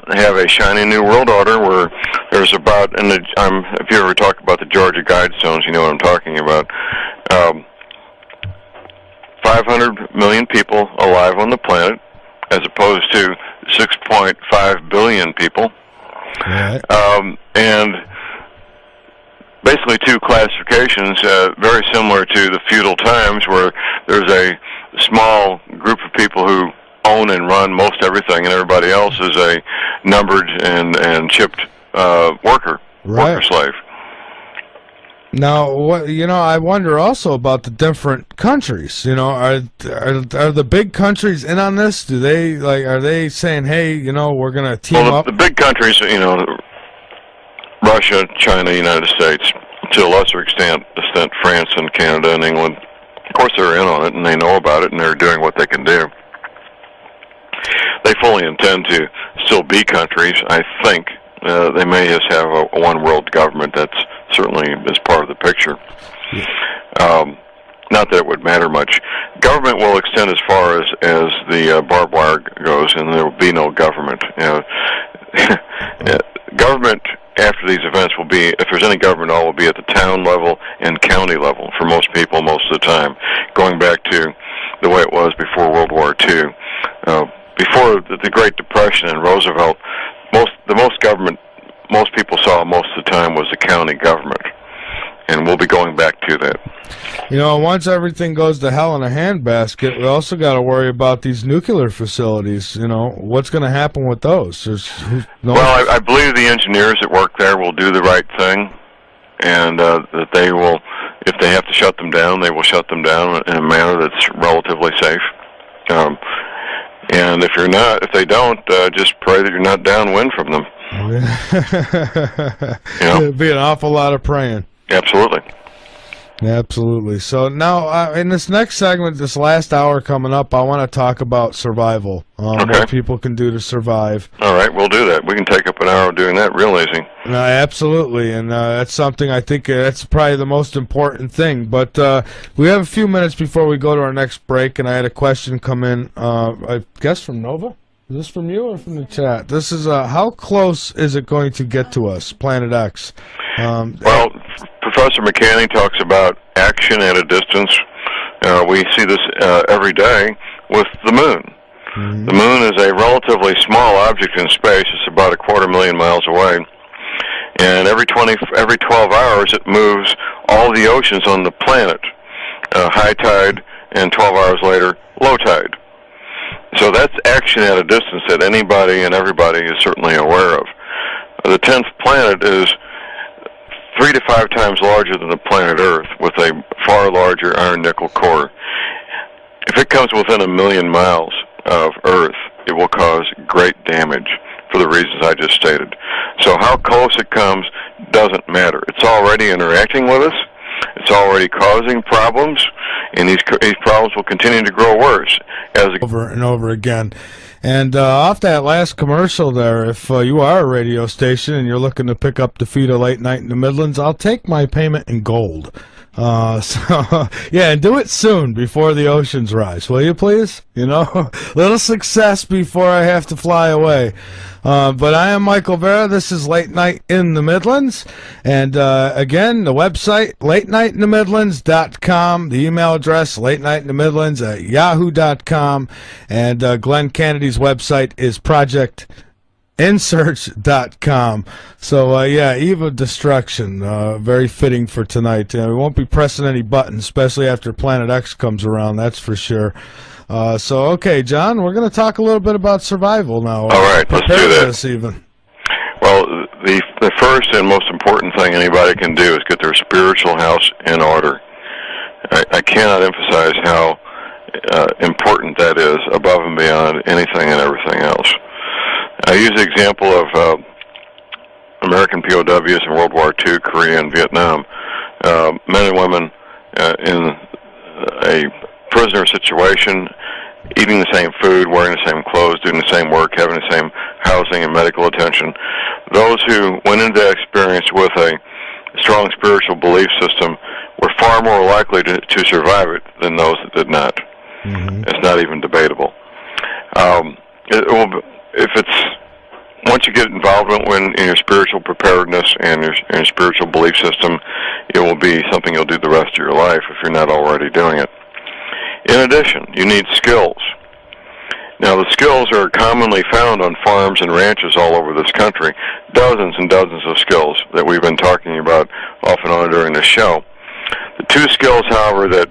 have a shiny new world order where there's about, if you ever talk about the Georgia Guidestones, you know what I'm talking about, 500 million people alive on the planet, as opposed to 6.5 billion people. Right. And basically two classifications, very similar to the feudal times, where there's a small group of people who own and run most everything, and everybody else is a numbered and chipped worker slave. Now, I wonder also about the different countries. Are the big countries in on this? Do they are they saying, hey, we're going to team up? The big countries, Russia, China, United States, to a lesser extent, France and Canada and England. Of course, they're in on it, and they know about it, and they're doing what they can do. They fully intend to still be countries. I think they may just have a one-world government. That's certainly is part of the picture. Not that it would matter much. Government will extend as far as the barbed wire goes, and there will be no government. Government after these events will be, if there's any government at all, will be at the town level and county level for most people most of the time, going back to the way it was before World War II. Before the Great Depression and Roosevelt, the most government most people saw most of the time was the county government, and we'll be going back to that. Once everything goes to hell in a handbasket, we also got to worry about these nuclear facilities. What's going to happen with those? Well, I believe the engineers that work there will do the right thing, and that they will, if they have to shut them down, they will shut them down in a manner that's relatively safe. And if they don't, just pray that you're not downwind from them. It'd be an awful lot of praying. Absolutely. Absolutely. So now, in this next segment, this last hour coming up, I want to talk about survival. What people can do to survive. All right, we'll do that. We can take up an hour doing that real easy. Absolutely, and that's something I think that's probably the most important thing. But we have a few minutes before we go to our next break, and I had a question come in, I guess from Nova? Is this from you or from the chat? This is, how close is it going to get to us, Planet X? Well, Professor McCanney talks about action at a distance. We see this every day with the moon. Mm-hmm. The moon is a relatively small object in space. It's about 250,000 miles away. And every 12 hours it moves all the oceans on the planet, high tide, and 12 hours later, low tide. So that's action at a distance that anybody and everybody is certainly aware of. The 10th planet is 3 to 5 times larger than the planet Earth with a far larger iron-nickel core. If it comes within 1 million miles of Earth, it will cause great damage for the reasons I just stated. So how close it comes doesn't matter. It's already interacting with us. It's already causing problems, and these problems will continue to grow worse as over and over again. And off that last commercial there, if you are a radio station and you're looking to pick up the feed of Late Night in the Midlands, I'll take my payment in gold. So, yeah, and do it soon before the oceans rise, will you please? You know, little success before I have to fly away. But I am Michael Vera. This is Late Night in the Midlands. And again, the website, latenightinthemidlands.com. The email address, latenightinthemidlands@yahoo.com. And Glenn Kennedy's website is projectinsearch.com. So, yeah, Eve of Destruction, very fitting for tonight. We won't be pressing any buttons, especially after Planet X comes around, that's for sure. So, okay, John, we're going to talk a little bit about survival now. All right, let's do that. Even. Well, the first and most important thing anybody can do is get their spiritual house in order. I cannot emphasize how important that is above and beyond anything and everything else. I use the example of American POWs in World War II, Korea, and Vietnam. Men and women in a prisoner situation, eating the same food, wearing the same clothes, doing the same work, having the same housing and medical attention. Those who went into that experience with a strong spiritual belief system were far more likely to survive it than those that did not. Mm-hmm. It's not even debatable. Once you get involved in your spiritual preparedness and your spiritual belief system, it will be something you'll do the rest of your life if you're not already doing it. In addition, you need skills. Now, the skills are commonly found on farms and ranches all over this country. Dozens and dozens of skills that we've been talking about off and on during this show. The two skills, however, that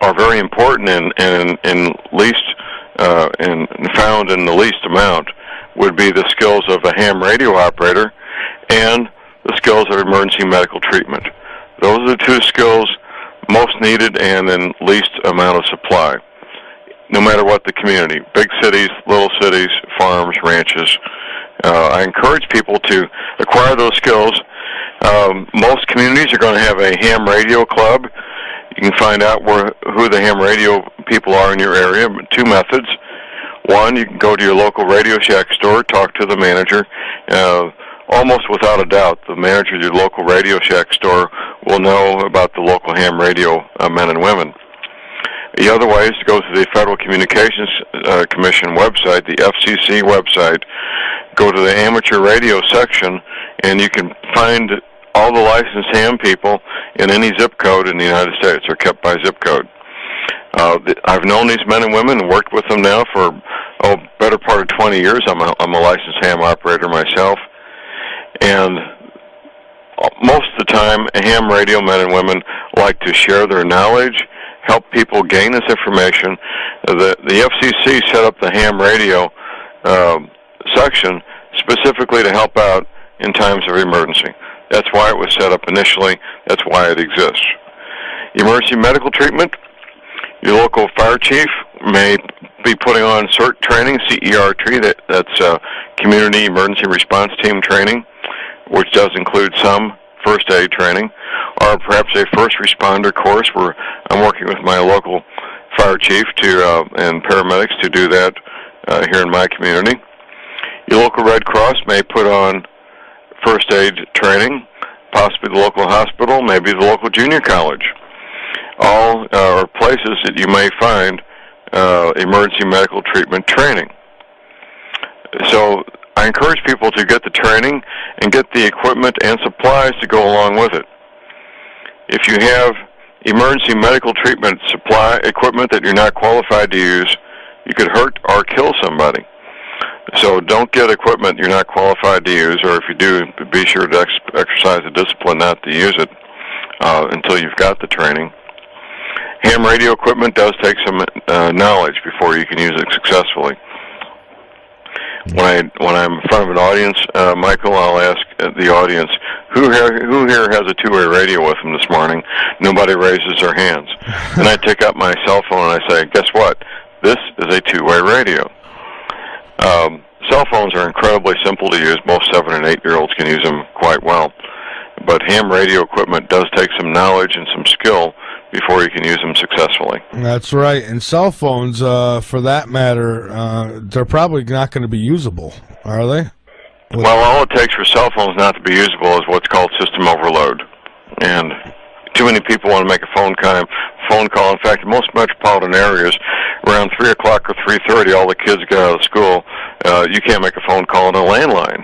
are very important and found in the least amount would be the skills of a ham radio operator and the skills of emergency medical treatment. Those are the two skills most needed and in least amount of supply, no matter what the community, big cities, little cities, farms, ranches. I encourage people to acquire those skills. Most communities are going to have a ham radio club. You can find out who the ham radio people are in your area. Two methods. One, you can go to your local Radio Shack store, talk to the manager. Almost without a doubt, the manager of your local Radio Shack store will know about the local ham radio men and women. The other way is to go to the Federal Communications Commission website, the FCC website, go to the amateur radio section, and you can find all the licensed ham people in any zip code in the United States are kept by zip code. I've known these men and women and worked with them now for better part of 20 years. I'm a licensed ham operator myself, and most of the time, ham radio men and women like to share their knowledge, help people gain this information. The FCC set up the ham radio section specifically to help out in times of emergency. That's why it was set up initially. That's why it exists. Emergency medical treatment. Your local fire chief may be putting on CERT training, CERT, that's Community Emergency Response Team training, which does include some first aid training, or perhaps a first responder course where I'm working with my local fire chief and paramedics to do that here in my community. Your local Red Cross may put on first aid training, possibly the local hospital, maybe the local junior college. All are places that you may find emergency medical treatment training. So I encourage people to get the training and get the equipment and supplies to go along with it. If you have emergency medical treatment equipment that you're not qualified to use, you could hurt or kill somebody. So don't get equipment you're not qualified to use, or if you do, be sure to exercise the discipline not to use it until you've got the training. Ham radio equipment does take some knowledge before you can use it successfully. When I'm in front of an audience, Michael, I'll ask the audience, who here has a two-way radio with them this morning? Nobody raises their hands. And I take up my cell phone and I say, guess what? This is a two-way radio. Cell phones are incredibly simple to use. Most 7- and 8-year-olds can use them quite well. But ham radio equipment does take some knowledge and some skill before you can use them successfully. That's right. And cell phones, for that matter, they're probably not going to be usable, are they? Well, all it takes for cell phones not to be usable is what's called system overload. And too many people want to make a phone call. In fact, in most metropolitan areas, around 3 o'clock or 3:30, all the kids get out of school. You can't make a phone call on a landline.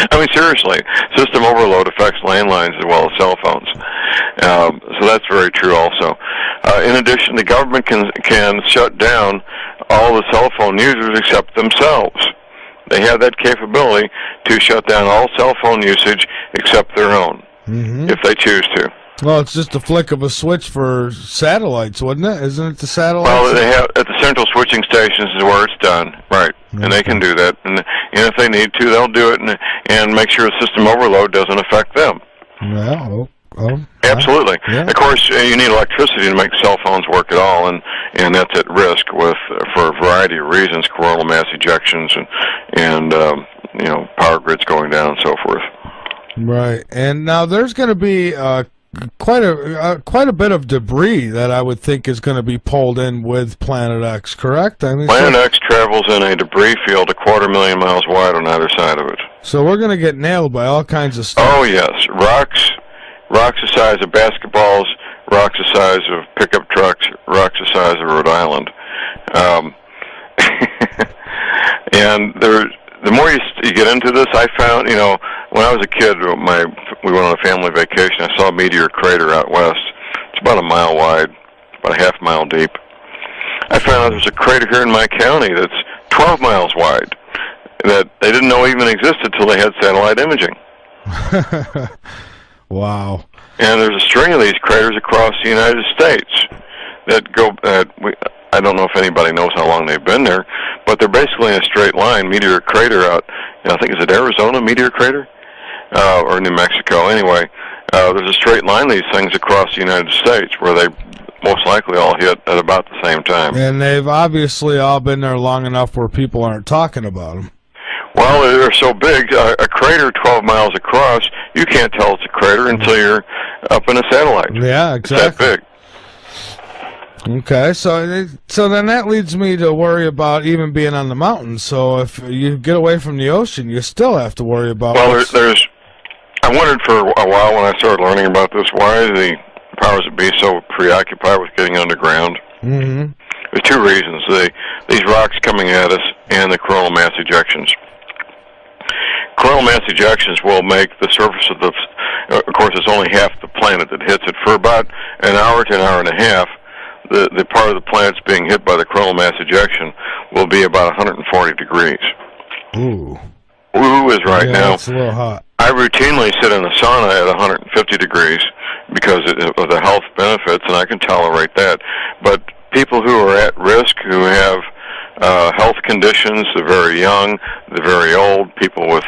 I mean, seriously, system overload affects landlines as well as cell phones. So that's very true also. In addition, the government can shut down all the cell phone users except themselves. They have that capability to shut down all cell phone usage except their own, if they choose to. Well, it's just a flick of a switch for satellites, wouldn't it? Isn't it the satellites? Well, they have at the central switching stations is where it's done, right? And they can do that, and if they need to, they'll do it, and make sure the system overload doesn't affect them. Well, absolutely. Yeah. Of course, you need electricity to make cell phones work at all, and that's at risk for a variety of reasons: coronal mass ejections and power grids going down and so forth. Right. And now there's going to be quite a bit of debris that I would think is going to be pulled in with Planet X, correct? I mean, Planet X travels in a debris field 250,000 miles wide on either side of it. So we're going to get nailed by all kinds of stuff. Oh yes, rocks the size of basketballs, rocks the size of pickup trucks, rocks the size of Rhode Island. And the more you get into this, I found, when I was a kid, we went on a family vacation. I saw a meteor crater out west. It's about a mile wide, about a half mile deep. I found out there's a crater here in my county that's 12 miles wide that they didn't know even existed till they had satellite imaging. Wow. And there's a string of these craters across the United States that go, I don't know if anybody knows how long they've been there, but they're basically in a straight line. Meteor crater out, I think, is it Arizona meteor crater? Or New Mexico. Anyway, there's a straight line these things across the United States where they most likely all hit at about the same time. And they've obviously all been there long enough where people aren't talking about them. Well, they're so big, a crater 12 miles across, you can't tell it's a crater until you're up in a satellite. Yeah, exactly. It's that big. Okay, so then that leads me to worry about even being on the mountain. So if you get away from the ocean, you still have to worry about. Well, I wondered for a while when I started learning about this, why the powers that be so preoccupied with getting underground. Mm-hmm. There's two reasons: these rocks coming at us and the coronal mass ejections. Coronal mass ejections will make the surface of of course, it's only half the planet that hits it. For about an hour to an hour and a half, the part of the planet's being hit by the coronal mass ejection will be about 140 degrees. Ooh. Ooh is right now. It's a little hot. I routinely sit in the sauna at 150 degrees because of the health benefits, and I can tolerate that. But people who are at risk, who have health conditions, the very young, the very old, people with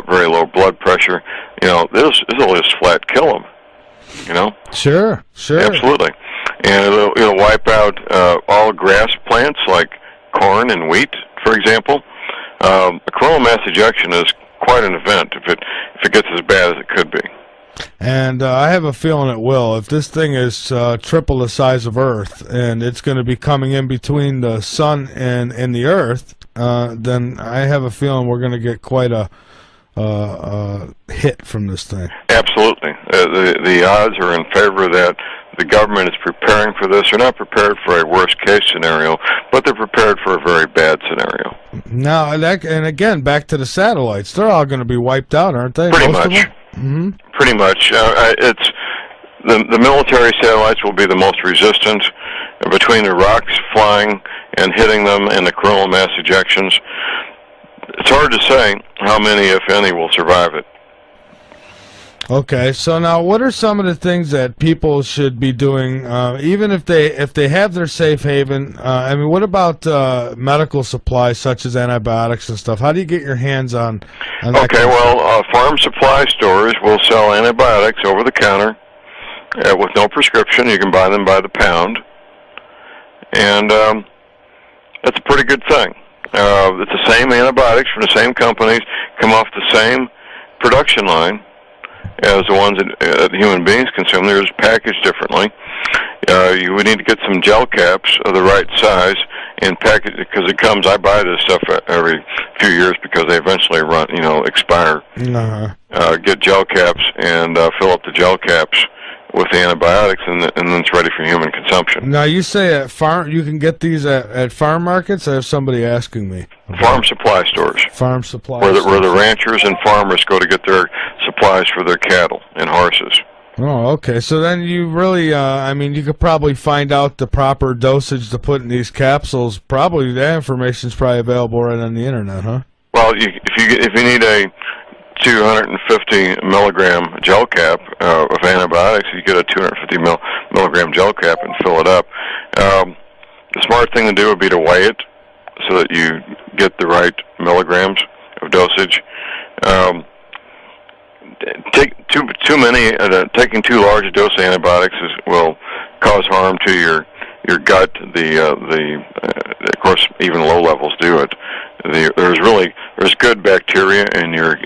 very low blood pressure, this will just flat kill them. Sure. Absolutely. And it'll wipe out all grass plants like corn and wheat, for example. A coronal mass ejection is quite an event if it gets as bad as it could be. And I have a feeling it will. If this thing is triple the size of Earth, and it's going to be coming in between the sun and the Earth, then I have a feeling we're going to get quite a hit from this thing. Absolutely. The odds are in favor of that. The government is preparing for this. They're not prepared for a worst-case scenario, but they're prepared for a very bad scenario. Now, and again, back to the satellites. They're all going to be wiped out, aren't they? Pretty much. Mm-hmm. Pretty much. It's the military satellites will be the most resistant between the rocks flying and hitting them and the coronal mass ejections. It's hard to say how many, if any, will survive it. Okay, so now what are some of the things that people should be doing, even if they have their safe haven? I mean, what about medical supplies such as antibiotics and stuff? How do you get your hands on that? Okay, well, farm supply stores will sell antibiotics over the counter with no prescription. You can buy them by the pound, and that's a pretty good thing. It's the same antibiotics from the same companies, come off the same production line as the ones that human beings consume. They're just packaged differently. You would need to get some gel caps of the right size and package it, because it comes. I buy this stuff every few years because they eventually expire. Get gel caps and fill up the gel caps with the antibiotics, and then it's ready for human consumption. Now, you say at farm, you can get these at farm markets? I have somebody asking me. Farm supply stores. Farm supply stores. Where the ranchers and farmers go to get their supplies for their cattle and horses. Oh, okay. So then you really, I mean, you could probably find out the proper dosage to put in these capsules. Probably that information is probably available right on the internet, huh? Well, if you need a 250 milligram gel cap of antibiotics, you get a 250 milligram gel cap and fill it up. The smart thing to do would be to weigh it so that you get the right milligrams of dosage. Taking too large a dose of antibiotics will cause harm to your gut. Of course, even low levels do it. There's good bacteria in your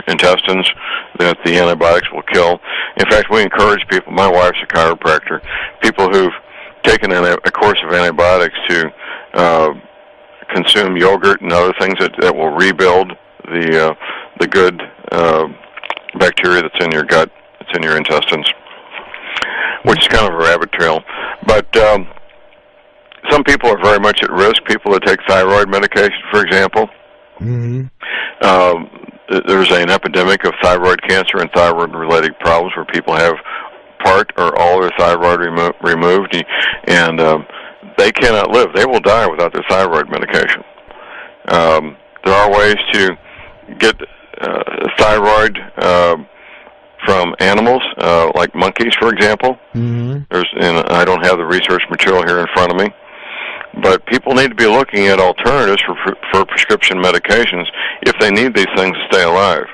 intestines that the antibiotics will kill. In fact, we encourage people. My wife's a chiropractor. People who've taken a course of antibiotics to consume yogurt and other things that will rebuild the good bacteria that's in your gut, that's in your intestines, which is kind of a rabbit trail. But some people are very much at risk. People that take thyroid medication, for example. Mm-hmm. There's an epidemic of thyroid cancer and thyroid-related problems where people have part or all their thyroid removed, and they cannot live. They will die without their thyroid medication. There are ways to get thyroid from animals, like monkeys, for example. Mm-hmm. And I don't have the research material here in front of me, but people need to be looking at alternatives for prescription medications if they need these things to stay alive.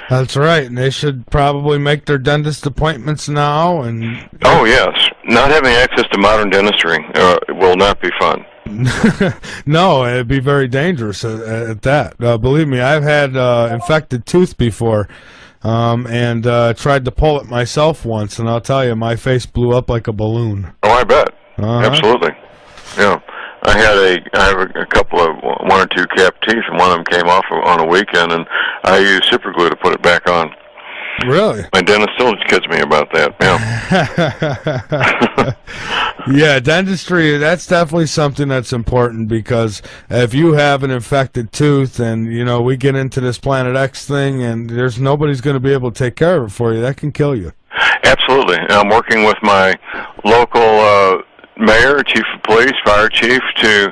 That's right, and they should probably make their dentist appointments now. And oh yes, not having access to modern dentistry will not be fun. No, it'd be very dangerous at that. Believe me, I've had infected tooth before, and tried to pull it myself once, and I'll tell you, my face blew up like a balloon. Oh, I bet. Uh-huh. Absolutely. Yeah, I have a couple of one or two capped teeth, and one of them came off on a weekend, and I used super glue to put it back on. Really? My dentist still kids me about that. Yeah. Yeah, dentistry, that's definitely something that's important, because if you have an infected tooth and, we get into this Planet X thing and there's nobody's going to be able to take care of it for you, that can kill you. Absolutely. I'm working with my local mayor, chief of police, fire chief to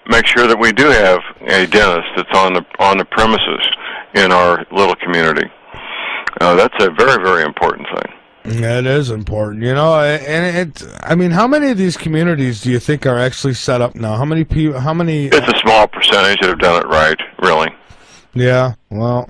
make sure that we do have a dentist that's on the premises in our little community. That's a very, very important thing. That is important, and how many of these communities do you think are actually set up now? How many people, It's a small percentage that have done it right, really. Yeah, well.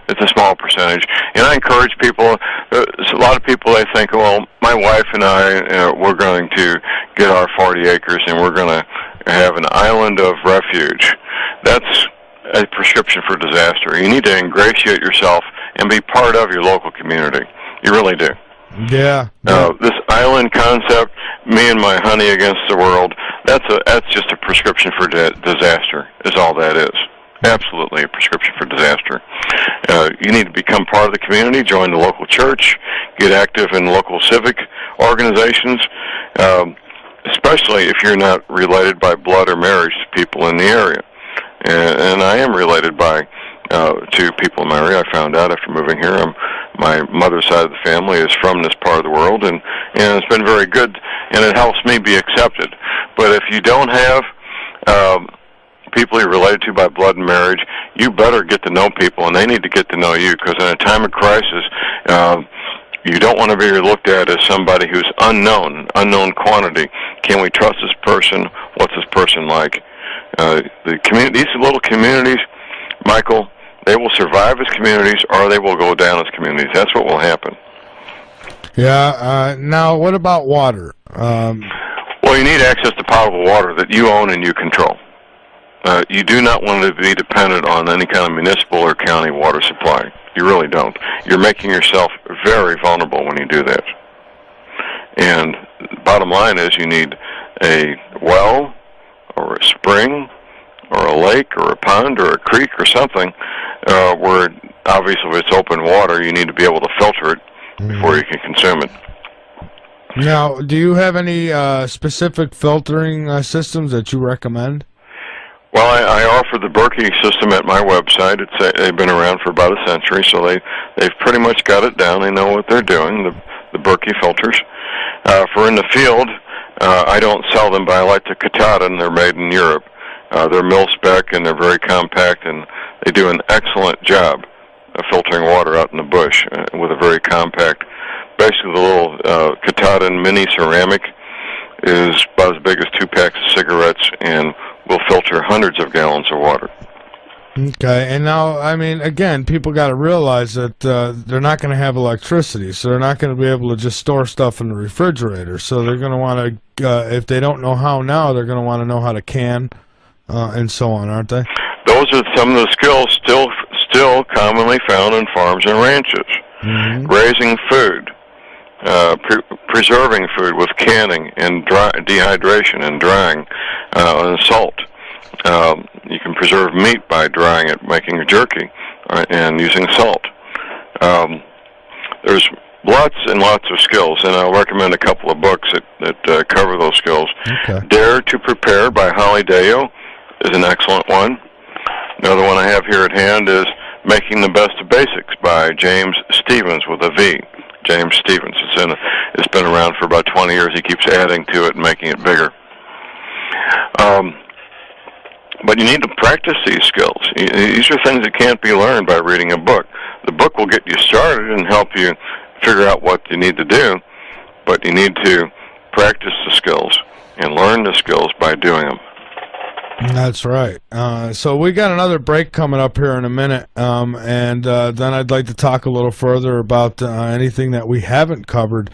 It's a small percentage. And I encourage people, a lot of people, they think, well, my wife and I, we're going to get our 40 acres and we're going to have an island of refuge. That's a prescription for disaster. You need to ingratiate yourself and be part of your local community. You really do. Yeah. This island concept, me and my honey against the world, that's just a prescription for disaster, is all that is. Absolutely a prescription for disaster. You need to become part of the community, join the local church, get active in local civic organizations, especially if you're not related by blood or marriage to people in the area. And I am related to people in my area. I found out after moving here. My mother's side of the family is from this part of the world, and it's been very good, and it helps me be accepted. But if you don't have people you're related to by blood and marriage, you better get to know people, and they need to get to know you, because in a time of crisis, you don't want to be looked at as somebody who's unknown quantity. Can we trust this person? What's this person like? These little communities, Michael, they will survive as communities, or they will go down as communities. That's what will happen. Yeah. Now, what about water? Well, you need access to potable water that you own and you control. You do not want to be dependent on any kind of municipal or county water supply. You really don't. You're making yourself very vulnerable when you do that. And the bottom line is you need a well or a spring or a lake or a pond or a creek or something where, obviously, if it's open water, you need to be able to filter it before you can consume it. Now, do you have any specific filtering systems that you recommend? Well, I offer the Berkey system at my website. They've been around for about a century, so they've pretty much got it down. They know what they're doing, the Berkey filters. For in the field, I don't sell them, but I like the Katahdin. They're made in Europe. They're mil-spec, and they're very compact, and they do an excellent job of filtering water out in the bush with a very compact. Basically, the little Katahdin mini ceramic is about as big as 2 packs of cigarettes, and will filter hundreds of gallons of water. Okay, and now, I mean, again, people got to realize that they're not going to have electricity, so they're not going to be able to just store stuff in the refrigerator. So they're going to want to, if they don't know how now, they're going to want to know how to can and so on, aren't they? Those are some of the skills still commonly found in farms and ranches. Mm-hmm. Raising food, preserving food with canning and dehydration and drying, and salt. You can preserve meat by drying it, making a jerky, and using salt. There's lots and lots of skills, and I'll recommend a couple of books that cover those skills. Okay. Dare to Prepare by Holly Deo is an excellent one. Another one I have here at hand is Making the Best of Basics by James Stevens with a V. James Stevens. It's been around for about 20 years. He keeps adding to it and making it bigger. But you need to practice these skills. These are things that can't be learned by reading a book. The book will get you started and help you figure out what you need to do, but you need to practice the skills and learn the skills by doing them. That's right. So we got another break coming up here in a minute, and then I'd like to talk a little further about anything that we haven't covered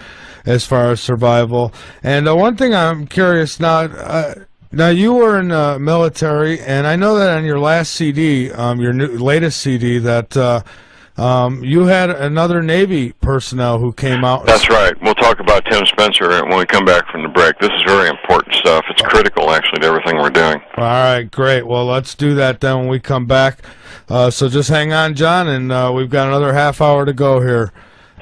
as far as survival. And one thing I'm curious now you were in the military, and I know that on your last CD, your latest CD, that you had another Navy personnel who came out. That's right. We'll talk about Tim Spencer when we come back from the break. This is very important stuff. It's critical, actually, to everything we're doing. All right, great. Well, let's do that then when we come back. So just hang on, John, and we've got another half hour to go here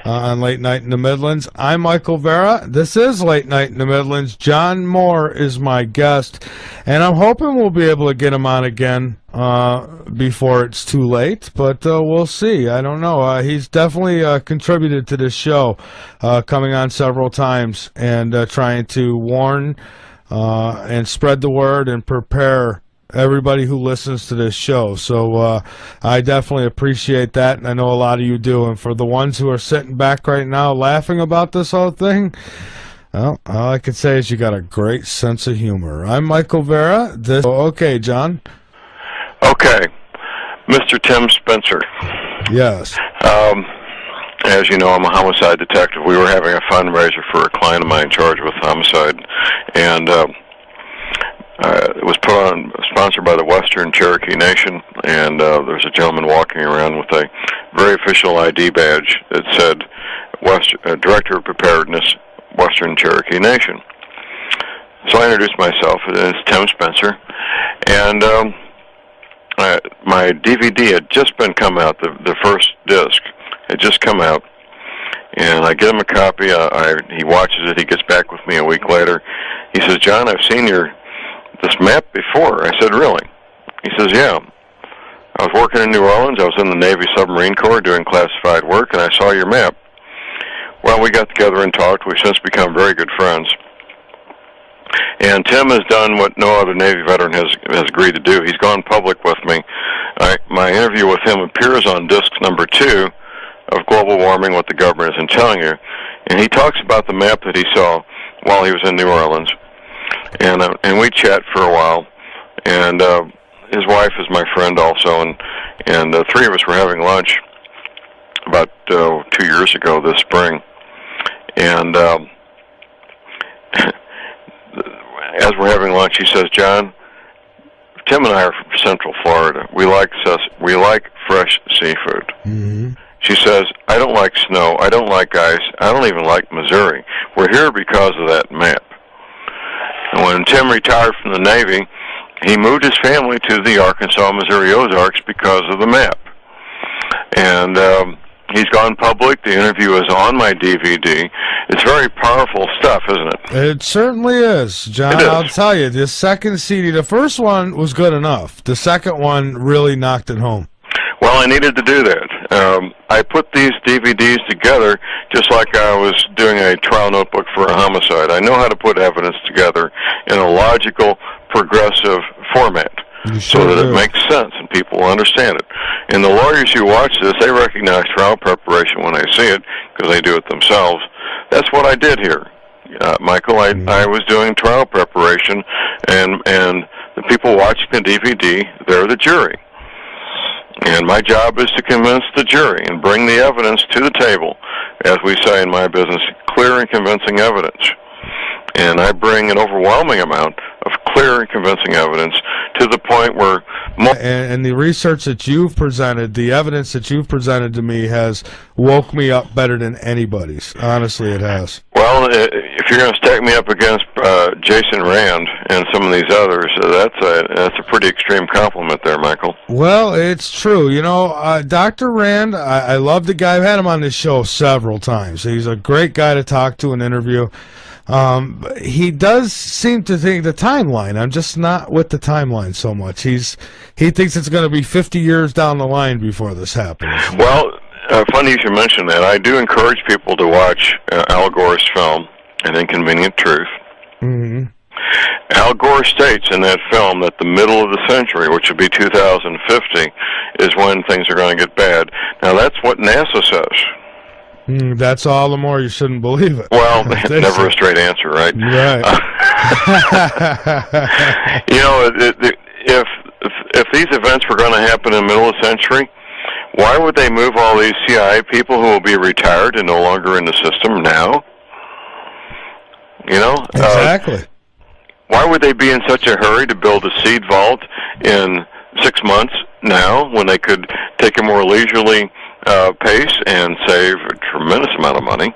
on Late Night in the Midlands. I'm Michael Vera. This is Late Night in the Midlands. John Moore is my guest, and I'm hoping we'll be able to get him on again before it's too late, but we'll see. I don't know. He's definitely contributed to this show, coming on several times and trying to warn and spread the word and prepare everybody who listens to this show. So I definitely appreciate that, and I know a lot of you do. And for the ones who are sitting back right now laughing about this whole thing, well, all I can say is you got a great sense of humor. I'm Michael Vera. Okay, John. Okay, Mr. Tim Spencer. Yes. As you know, I'm a homicide detective. We were having a fundraiser for a client of mine charged with homicide, and it was sponsored by the Western Cherokee Nation, and there's a gentleman walking around with a very official ID badge that said Director of Preparedness, Western Cherokee Nation. So I introduced myself as Tim Spencer, and my DVD had just been come out, the first disc had just come out, and I get him a copy. He watches it. He gets back with me a week later. He says, "John, I've seen this map before." I said, "Really?" He says, "Yeah. I was working in New Orleans. I was in the Navy Submarine Corps doing classified work, and I saw your map." Well, we got together and talked. We've since become very good friends. And Tim has done what no other Navy veteran has agreed to do. He's gone public with me My interview with him appears on disc number 2 of Global Warming, What the Government Isn't Telling You. And he talks about the map that he saw while he was in New Orleans. And we chat for a while. And his wife is my friend also. And the three of us were having lunch about 2 years ago this spring. And as we're having lunch, he says, "John, Tim and I are from Central Florida. We like fresh seafood." Mm-hmm. She says, "I don't like snow. I don't like ice. I don't even like Missouri. We're here because of that map." And when Tim retired from the Navy, he moved his family to the Arkansas, Missouri Ozarks because of the map. And he's gone public. The interview is on my DVD. It's very powerful stuff, isn't it? It certainly is, John. It is. I'll tell you, the second CD, the first one was good enough. The second one really knocked it home. Well, I needed to do that. I put these DVDs together just like I was doing a trial notebook for a homicide. I know how to put evidence together in a logical, progressive format so that it makes sense and people will understand it. And the lawyers who watch this, they recognize trial preparation when they see it because they do it themselves. That's what I did here, Michael. I was doing trial preparation, and the people watching the DVD, they're the jury. And my job is to convince the jury and bring the evidence to the table, as we say in my business, clear and convincing evidence. And I bring an overwhelming amount of clear and convincing evidence to the point where... And the research that you've presented, the evidence that you've presented to me has woke me up better than anybody's. Honestly, it has. Well, if you're going to stack me up against Jason Rand and some of these others, that's a pretty extreme compliment there, Michael. Well, it's true. You know, Dr. Rand, I love the guy. I've had him on this show several times. He's a great guy to talk to and interview. He does seem to think the timeline. I'm just not with the timeline so much. He thinks it's going to be 50 years down the line before this happens. Well, funny you should mention that. I do encourage people to watch Al Gore's film, An Inconvenient Truth. Mm-hmm. Al Gore states in that film that the middle of the century, which would be 2050, is when things are going to get bad. Now, that's what NASA says. That's all the more you shouldn't believe it. Well, never a straight answer, right? Right. You know, if these events were going to happen in the middle of the century, why would they move all these CIA people who will be retired and no longer in the system now? You know? Exactly. Why would they be in such a hurry to build a seed vault in 6 months now when they could take a more leisurely pace and save a tremendous amount of money?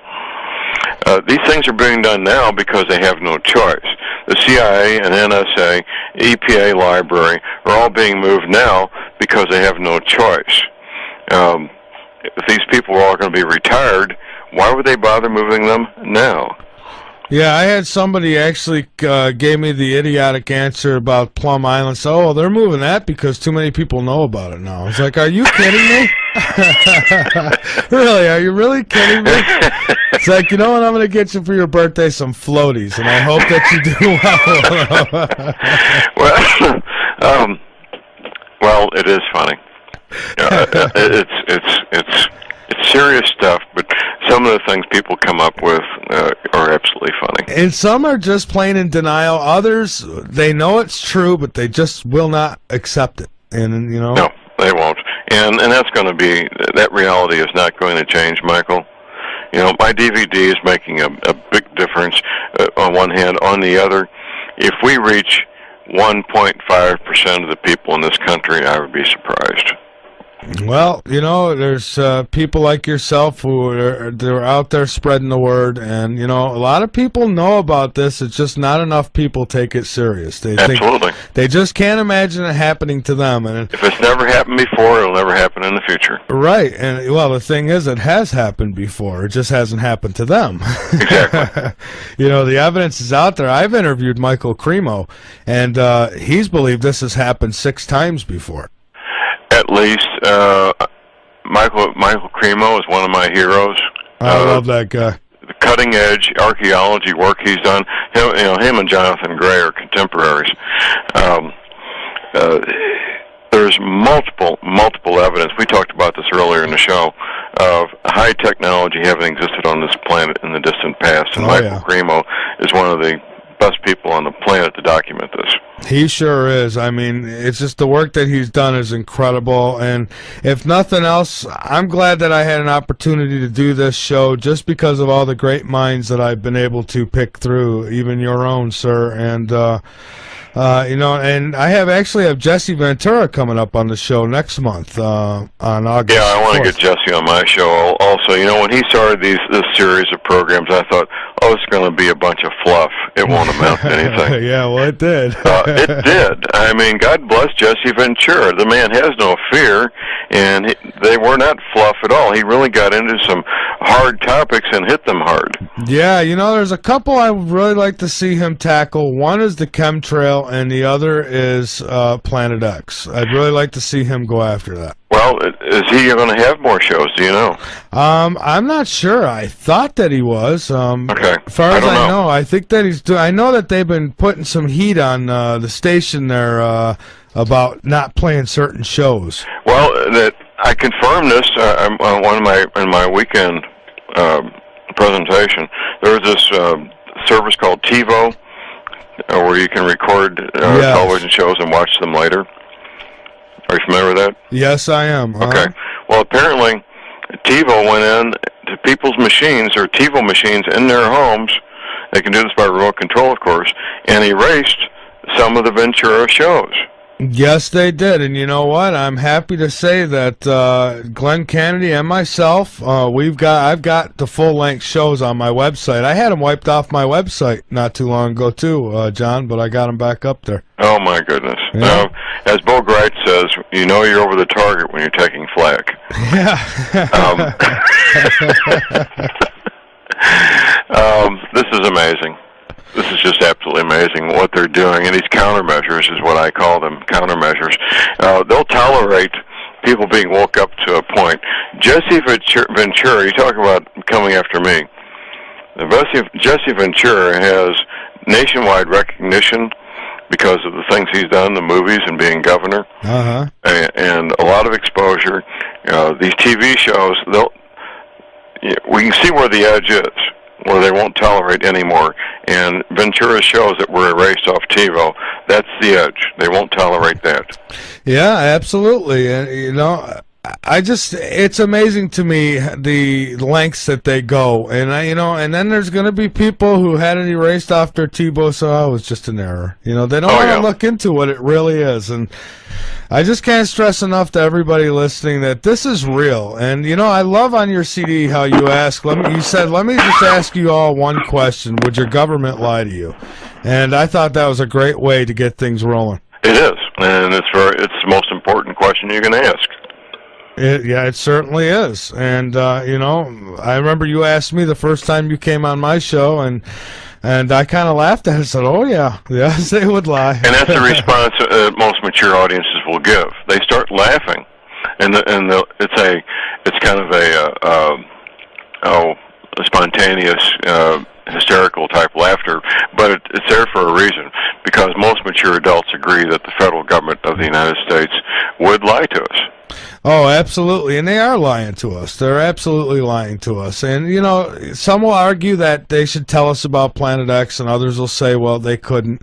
These things are being done now because they have no choice. The CIA and NSA, EPA library are all being moved now because they have no choice. If these people are all going to be retired, why would they bother moving them now? Yeah, I had somebody actually gave me the idiotic answer about Plum Island. So, they're moving that because too many people know about it now. I was like, are you kidding me? Really, are you really kidding me? It's like, you know what, I'm going to get you for your birthday some floaties, and I hope that you do well. Well, it is funny. It's serious stuff, but some of the things people come up with are absolutely funny. And some are just plain in denial. Others, they know it's true, but they just will not accept it. And you know, no, they won't. And that's going to be, that reality is not going to change, Michael. You know, my DVD is making a big difference on one hand. On the other, if we reach 1.5% of the people in this country, I would be surprised. Well, you know, there's people like yourself who they're out there spreading the word, and you know, a lot of people know about this. It's just not enough people take it serious. Absolutely. They just can't imagine it happening to them. And if it's never happened before, it'll never happen in the future. Right. And well, the thing is, it has happened before. It just hasn't happened to them. Exactly. You know, the evidence is out there. I've interviewed Michael Cremo, and he's believed this has happened 6 times before. At least, Michael Cremo is one of my heroes. I love that guy. The cutting edge archaeology work he's done. Him and Jonathan Gray are contemporaries. there's multiple evidence. We talked about this earlier in the show of high technology having existed on this planet in the distant past, and Michael Grimo is one of the best people on the planet to document this. He sure is. I mean, it's just the work that he's done is incredible, and if nothing else, I'm glad that I had an opportunity to do this show just because of all the great minds that I've been able to pick through, even your own, sir, and you know, and I actually have Jesse Ventura coming up on the show next month on August. Yeah, I want to get Jesse on my show also. You know, when he started this series of programs, I thought, oh, it's going to be a bunch of fluff. It won't amount to anything. Yeah, well, it did. It did. I mean, God bless Jesse Ventura. The man has no fear, and they were not fluff at all. He really got into some hard topics and hit them hard. Yeah, you know, there's a couple I would really like to see him tackle. One is the chemtrail, and the other is Planet X. I'd really like to see him go after that. Well, is he going to have more shows? Do you know? I'm not sure. I thought that he was. Okay. As far as I know, I think that he's doing. I know that they've been putting some heat on the station there about not playing certain shows. Well, that I confirmed this in my weekend presentation. There was this service called TiVo, where you can record television shows and watch them later. Are you familiar with that? Yes, I am. Okay. Well, apparently, TiVo went in to people's machines, or TiVo machines in their homes. They can do this by remote control, of course, and erased some of the Ventura shows. Yes, they did, and you know what? I'm happy to say that Glenn Kennedy and myself, I've got the full-length shows on my website. I had them wiped off my website not too long ago, too, John, but I got them back up there. Oh, my goodness. Yeah. Now, as Bo Greit says, you know you're over the target when you're taking flack. Yeah. This is amazing. This is just absolutely amazing what they're doing, and these countermeasures is what I call them, countermeasures. They'll tolerate people being woke up to a point. Jesse Ventura, you talk about coming after me. Jesse Ventura has nationwide recognition because of the things he's done, the movies and being governor, and a lot of exposure. These TV shows, we can see where the edge is, where they won't tolerate anymore. And Ventura shows that were erased off TiVo. That's the edge. They won't tolerate that. Yeah, absolutely. And you know, it's amazing to me the lengths that they go. And and then there's going to be people who had it erased off their TiVo, so it was just an error. You know, they don't want to look into what it really is. And I just can't stress enough to everybody listening that this is real. And, you know, I love on your CD how you ask, you said, let me just ask you all one question. Would your government lie to you? And I thought that was a great way to get things rolling. It is. And it's the most important question you can ask. It certainly is. And, you know, I remember you asked me the first time you came on my show, and I kind of laughed at it and said, oh, yeah, they would lie. And that's the response most mature audiences will give. They start laughing, and it's kind of a spontaneous, hysterical type laughter, but it's there for a reason, because most mature adults agree that the federal government of the United States would lie to us. Oh, absolutely, and they are lying to us. They're absolutely lying to us. And, you know, some will argue that they should tell us about Planet X, and others will say, well, they couldn't.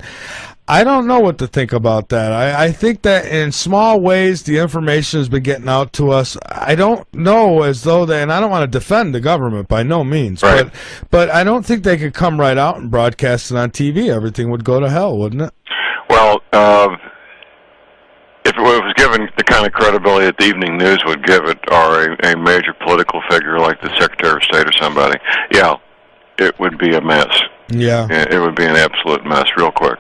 I don't know what to think about that. I think that in small ways the information has been getting out to us. I don't know as though and I don't want to defend the government by no means, right. but I don't think they could come right out and broadcast it on TV. Everything would go to hell, wouldn't it? Well, if it was given the kind of credibility that the evening news would give it, or a major political figure like the Secretary of State or somebody, it would be a mess. Yeah. It would be an absolute mess real quick.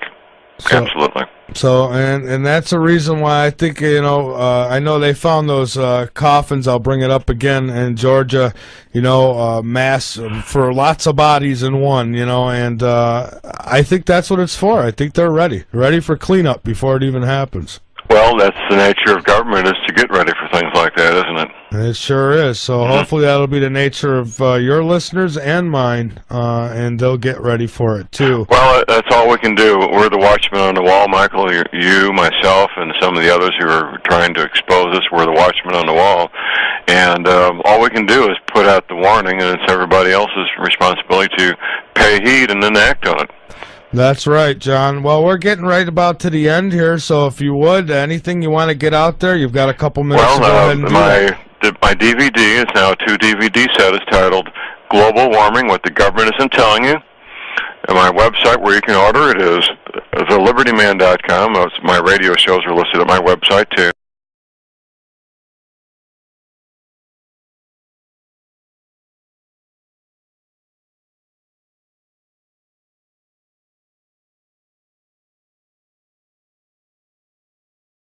Absolutely. So, and that's a reason why I think, you know, I know they found those coffins, I'll bring it up again, in Georgia, you know, mass for lots of bodies in one, you know, and I think that's what it's for. I think they're ready for cleanup before it even happens. Well, that's the nature of government, is to get ready for things like that, isn't it? It sure is. So hopefully that'll be the nature of your listeners and mine, and they'll get ready for it too. Well, that's all we can do. We're the watchmen on the wall, Michael. You, myself, and some of the others who are trying to expose us. We're the watchmen on the wall, and all we can do is put out the warning, and it's everybody else's responsibility to pay heed and then act on it. That's right, John. Well, we're getting right about to the end here, so if you would, anything you want to get out there, you've got a couple minutes to go ahead and do that. My DVD is now a 2-DVD set. It's titled Global Warming, What the Government Isn't Telling You. And my website where you can order it is thelibertyman.com. My radio shows are listed at my website, too.